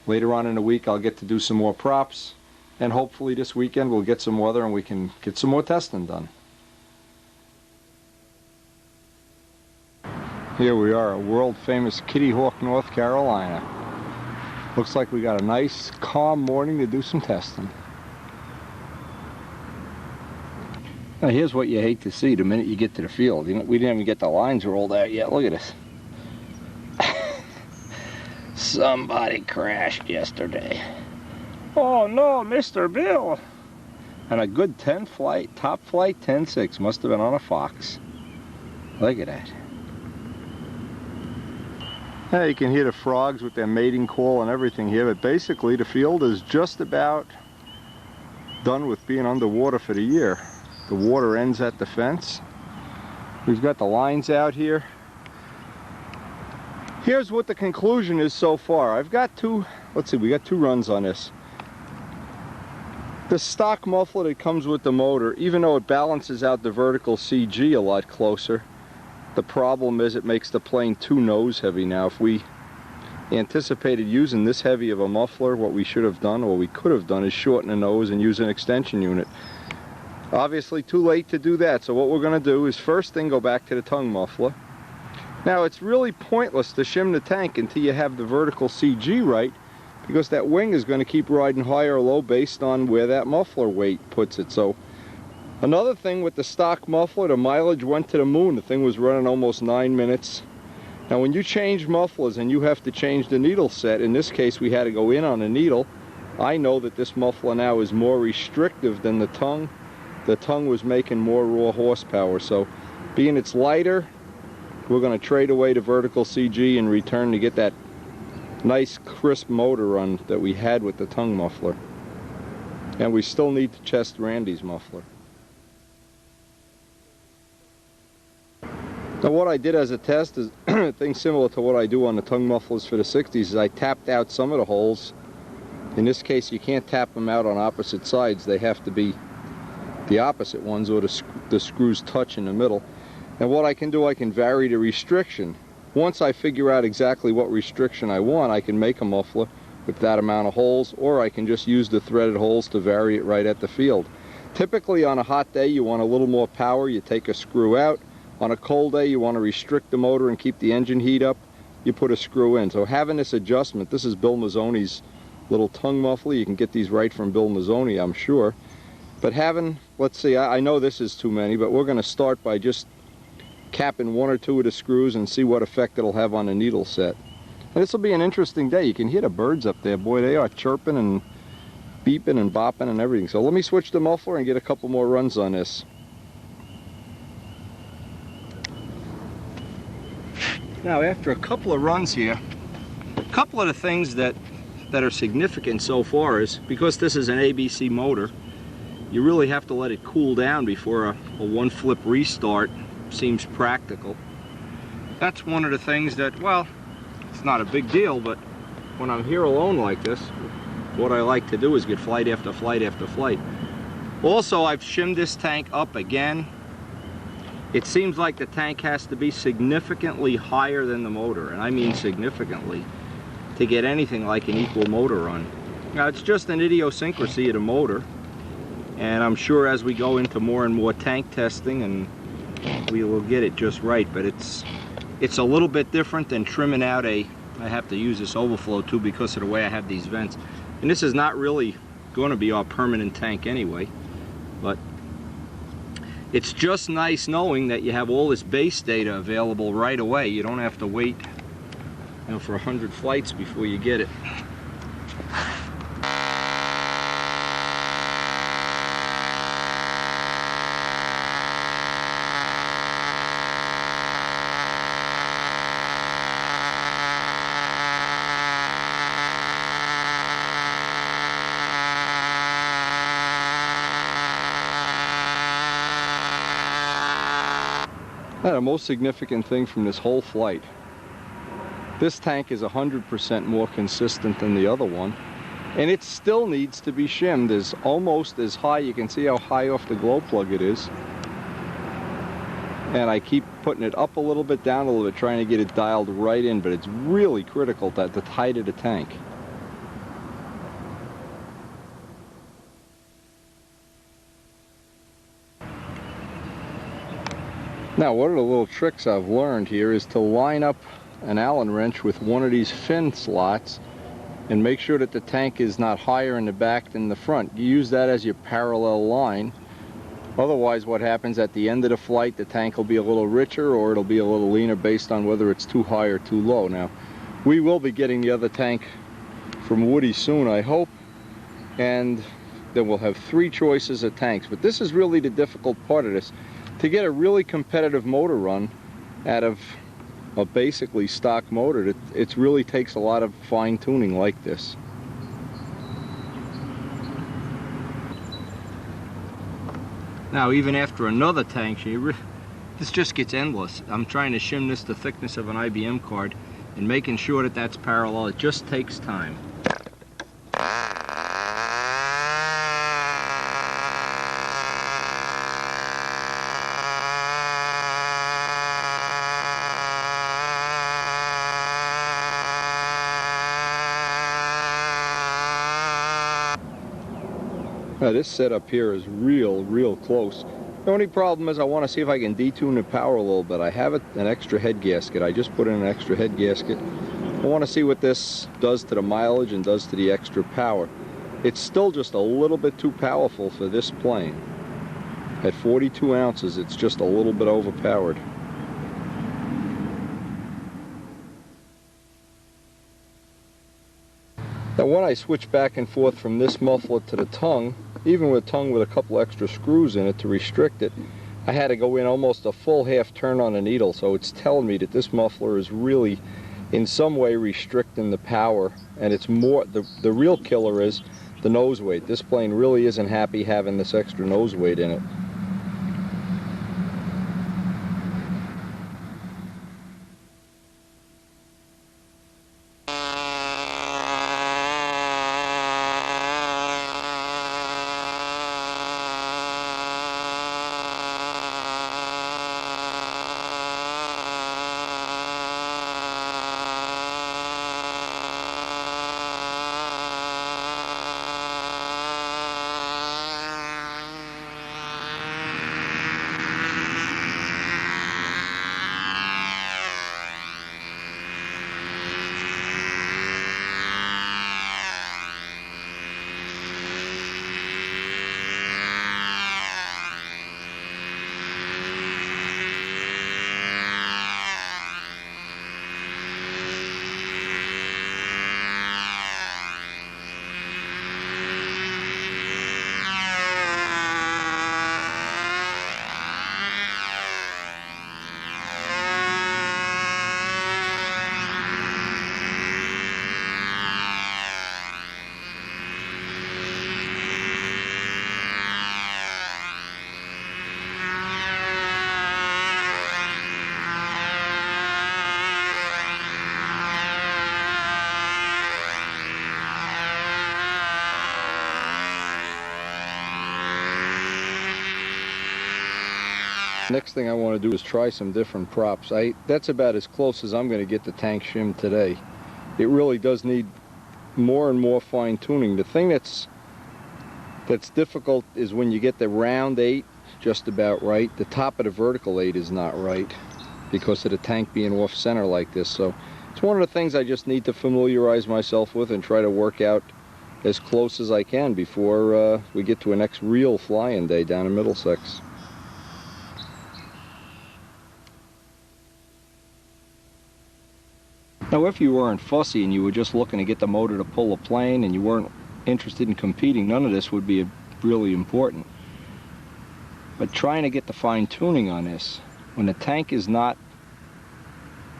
Later on in the week I'll get to do some more props, and hopefully this weekend we'll get some weather and we can get some more testing done. Here we are at world famous Kitty Hawk, North Carolina. Looks like we got a nice calm morning to do some testing. Now here's what you hate to see the minute you get to the field. You know, we didn't even get the lines rolled out yet. Look at this. Somebody crashed yesterday. Oh no, Mr. Bill. And a good 10 flight, top flight 10.6. Must have been on a Fox. Look at that. Now you can hear the frogs with their mating call and everything here, but basically the field is just about done with being underwater for the year. The water ends at the fence. We've got the lines out here. Here's what the conclusion is so far. I've got two, let's see, we got 2 runs on this. The stock muffler that comes with the motor, even though it balances out the vertical CG a lot closer, the problem is it makes the plane too nose heavy. Now if we anticipated using this heavy of a muffler, what we should have done, or what we could have done, is shorten the nose and use an extension unit. Obviously too late to do that, so what we're going to do is first thing go back to the tongue muffler. Now it's really pointless to shim the tank until you have the vertical CG right, because that wing is going to keep riding high or low based on where that muffler weight puts it. So another thing with the stock muffler, the mileage went to the moon. The thing was running almost 9 minutes. Now when you change mufflers and you have to change the needle set, in this case we had to go in on a needle. I know that this muffler now is more restrictive than the tongue. The tongue was making more raw horsepower, so being it's lighter, we're going to trade away the vertical CG and return to get that nice crisp motor run that we had with the tongue muffler. And we still need to test Randy's muffler. Now what I did as a test is a thing similar to what I do on the tongue mufflers for the 60s, is I tapped out some of the holes. In this case you can't tap them out on opposite sides, they have to be the opposite ones, or the screws touch in the middle. And what I can do, I can vary the restriction. Once I figure out exactly what restriction I want, I can make a muffler with that amount of holes, or I can just use the threaded holes to vary it right at the field. Typically on a hot day you want a little more power, you take a screw out. On a cold day you want to restrict the motor and keep the engine heat up, you put a screw in. So having this adjustment, this is Bill Mazzoni's little tongue muffler. You can get these right from Bill Mazzoni, I'm sure. But having, let's see, I know this is too many, but we're going to start by just capping 1 or 2 of the screws and see what effect it'll have on the needle set. This will be an interesting day. You can hear the birds up there. Boy, they are chirping and beeping and bopping and everything. So let me switch the muffler and get a couple more runs on this. Now, after a couple of runs here, a couple of the things that are significant so far is, because this is an ABC motor, you really have to let it cool down before a one-flip restart seems practical. That's one of the things that, well, it's not a big deal, but when I'm here alone like this, what I like to do is get flight after flight after flight. Also, I've shimmed this tank up again. It seems like the tank has to be significantly higher than the motor, and I mean significantly, to get anything like an equal motor run. Now, it's just an idiosyncrasy of the motor, and I'm sure as we go into more and more tank testing, and we will get it just right, but it's a little bit different than trimming out I have to use this overflow tube because of the way I have these vents. And this is not really going to be our permanent tank anyway, but it's just nice knowing that you have all this base data available right away. You don't have to wait, you know, for 100 flights before you get it. Now, the most significant thing from this whole flight, this tank is 100% more consistent than the other one, and it still needs to be shimmed. It's almost as high. You can see how high off the glow plug it is, and I keep putting it up a little bit, down a little bit, trying to get it dialed right in, but it's really critical that the height of the tank. Now, one of the little tricks I've learned here is to line up an Allen wrench with one of these fin slots and make sure that the tank is not higher in the back than the front. You use that as your parallel line. Otherwise, what happens at the end of the flight, the tank will be a little richer or it'll be a little leaner based on whether it's too high or too low. Now, we will be getting the other tank from Woody soon, I hope, and then we'll have 3 choices of tanks. But this is really the difficult part of this. To get a really competitive motor run out of a basically stock motor, it really takes a lot of fine tuning like this. Now, even after another tank, this just gets endless. I'm trying to shim this the thickness of an IBM card and making sure that that's parallel. It just takes time. Now, this setup here is real close. The only problem is I want to see if I can detune the power a little bit. I have an extra head gasket. I just put in an extra head gasket. I want to see what this does to the mileage and does to the extra power. It's still just a little bit too powerful for this plane. At 42 ounces, it's just a little bit overpowered. Now, when I switch back and forth from this muffler to the tongue, even with a tongue with a couple extra screws in it to restrict it, I had to go in almost a full half turn on the needle, so it's telling me that this muffler is really in some way restricting the power, and it's more, the real killer is the nose weight. This plane really isn't happy having this extra nose weight in it. Next thing I want to do is try some different props. That's about as close as I'm going to get the tank shim today. It really does need more and more fine tuning. The thing that's difficult is when you get the round 8 just about right. The top of the vertical 8 is not right because of the tank being off center like this. So it's one of the things I just need to familiarize myself with and try to work out as close as I can before we get to a next real flying day down in Middlesex. Now, if you weren't fussy and you were just looking to get the motor to pull a plane and you weren't interested in competing, none of this would be really important. But trying to get the fine tuning on this, when the tank is not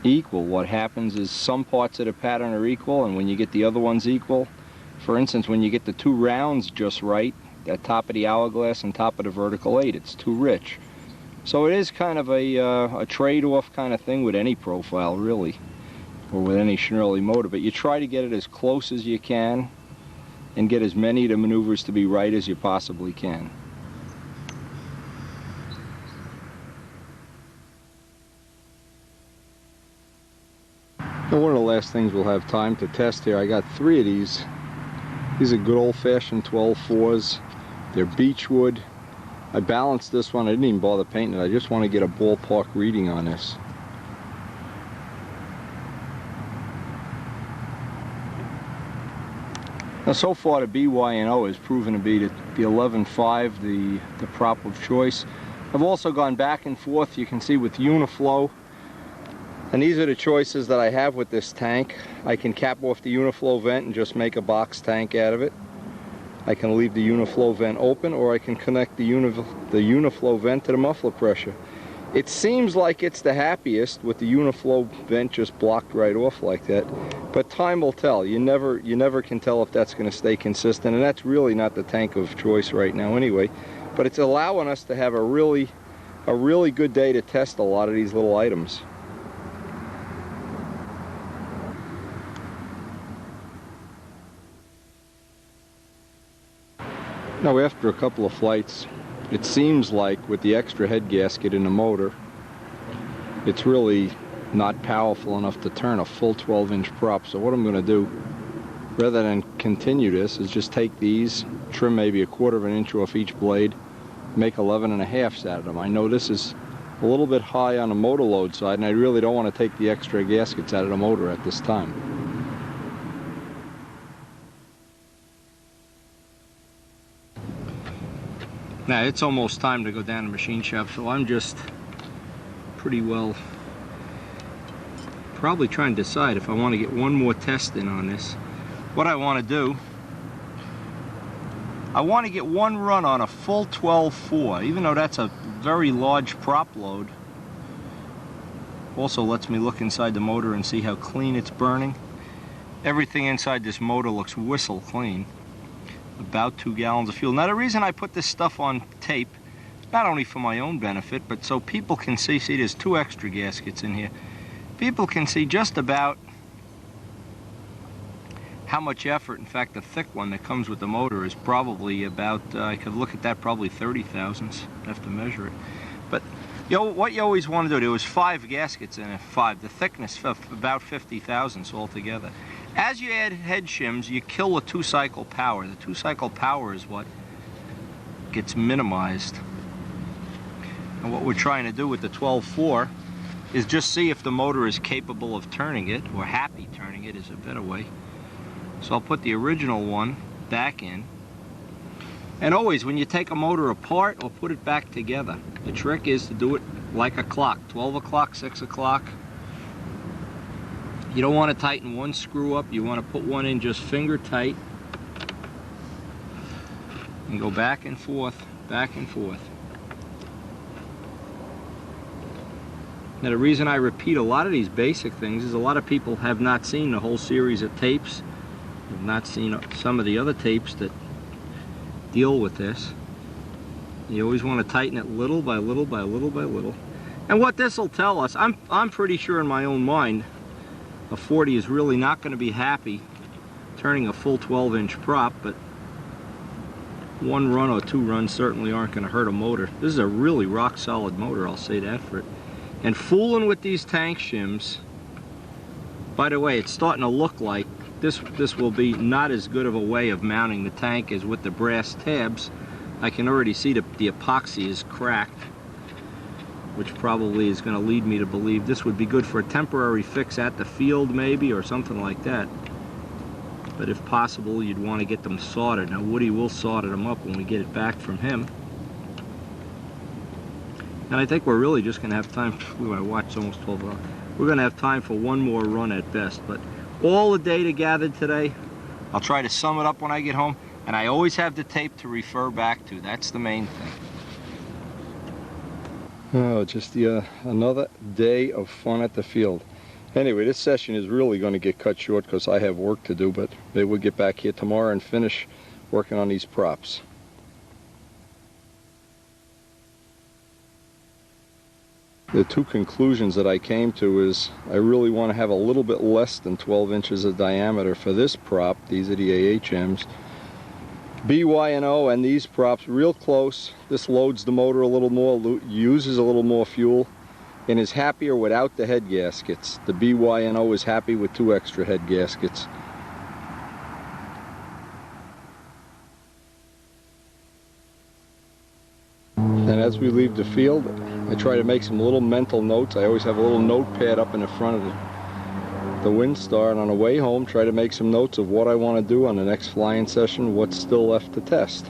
equal, what happens is some parts of the pattern are equal, and when you get the other ones equal, for instance, when you get the 2 rounds just right, at top of the hourglass and top of the vertical 8, it's too rich. So it is kind of a trade-off kind of thing with any profile, really, or with any Schnurly motor, but you try to get it as close as you can and get as many of the maneuvers to be right as you possibly can. Now, one of the last things we'll have time to test here, I got 3 of these. These are good old-fashioned 12-4s. They're beechwood. I balanced this one. I didn't even bother painting it. I just want to get a ballpark reading on this. Now, so far the BY&O has proven to be the 11.5, the prop of choice. I've also gone back and forth, you can see, with Uniflow. And these are the choices that I have with this tank. I can cap off the Uniflow vent and just make a box tank out of it. I can leave the Uniflow vent open, or I can connect the Uniflow vent to the muffler pressure. It seems like it's the happiest with the Uniflow vent just blocked right off like that, but time will tell. You never can tell if that's going to stay consistent, and that's really not the tank of choice right now anyway. But it's allowing us to have a really good day to test a lot of these little items. Now, after a couple of flights, it seems like with the extra head gasket in the motor, it's really not powerful enough to turn a full 12-inch prop. So what I'm going to do, rather than continue this, is just take these, trim maybe 1/4 of an inch off each blade, make 11.5s out of them. I know this is a little bit high on the motor load side, and I really don't want to take the extra gaskets out of the motor at this time. Now, it's almost time to go down to the machine shop, so I'm just pretty well probably trying to decide if I want to get one more test in on this. What I want to do, I want to get one run on a full 12.4, even though that's a very large prop load. Also lets me look inside the motor and see how clean it's burning. Everything inside this motor looks whistle clean. About 2 gallons of fuel. Now, the reason I put this stuff on tape is not only for my own benefit, but so people can see there's 2 extra gaskets in here. People can see just about how much effort. In fact, the thick one that comes with the motor is probably about, I could look at that, probably 30 thousandths. I have to measure it. But what you always want to do, there was 5 gaskets in it, 5. The thickness of about 50 thousandths altogether. As you add head shims, you kill the 2-cycle power. The 2-cycle power is what gets minimized. And what we're trying to do with the 12.4 is just see if the motor is capable of turning it, or happy turning it is a better way. So I'll put the original one back in. And always, when you take a motor apart or put it back together, the trick is to do it like a clock, 12 o'clock, 6 o'clock. You don't want to tighten one screw up. You want to put one in just finger tight and go back and forth, back and forth. Now, the reason I repeat a lot of these basic things is a lot of people have not seen the whole series of tapes, have not seen some of the other tapes that deal with this. You always want to tighten it little by little by little by little. And what this will tell us, I'm pretty sure in my own mind, a 40 is really not going to be happy turning a full 12-inch prop, but one run or two runs certainly aren't going to hurt a motor. This is a really rock solid motor, I'll say that for it. And fooling with these tank shims, by the way, it's starting to look like this will be not as good of a way of mounting the tank as with the brass tabs. I can already see the epoxy is cracked, which probably is going to lead me to believe this would be good for a temporary fix at the field maybe, or something like that. But if possible, you'd want to get them soldered. Now Woody will solder them up when we get it back from him. And I think we're really just going to have time, my watch almost 12 o'clock. We're going to have time for one more run at best. But all the data gathered today, I'll try to sum it up when I get home. And I always have the tape to refer back to. That's the main thing. Oh, just another day of fun at the field. Anyway, this session is really going to get cut short because I have work to do, but maybe we'll get back here tomorrow and finish working on these props. The two conclusions that I came to is I really want to have a little bit less than 12 inches of diameter for this prop. These are the AHMs. BY&O and these props real close. This loads the motor a little more, uses a little more fuel, and is happier without the head gaskets. The BY&O is happy with 2 extra head gaskets. And as we leave the field, I try to make some little mental notes. I always have a little notepad up in the front of the Windstar, and on the way home try to make some notes of what I want to do on the next flying session, what's still left to test.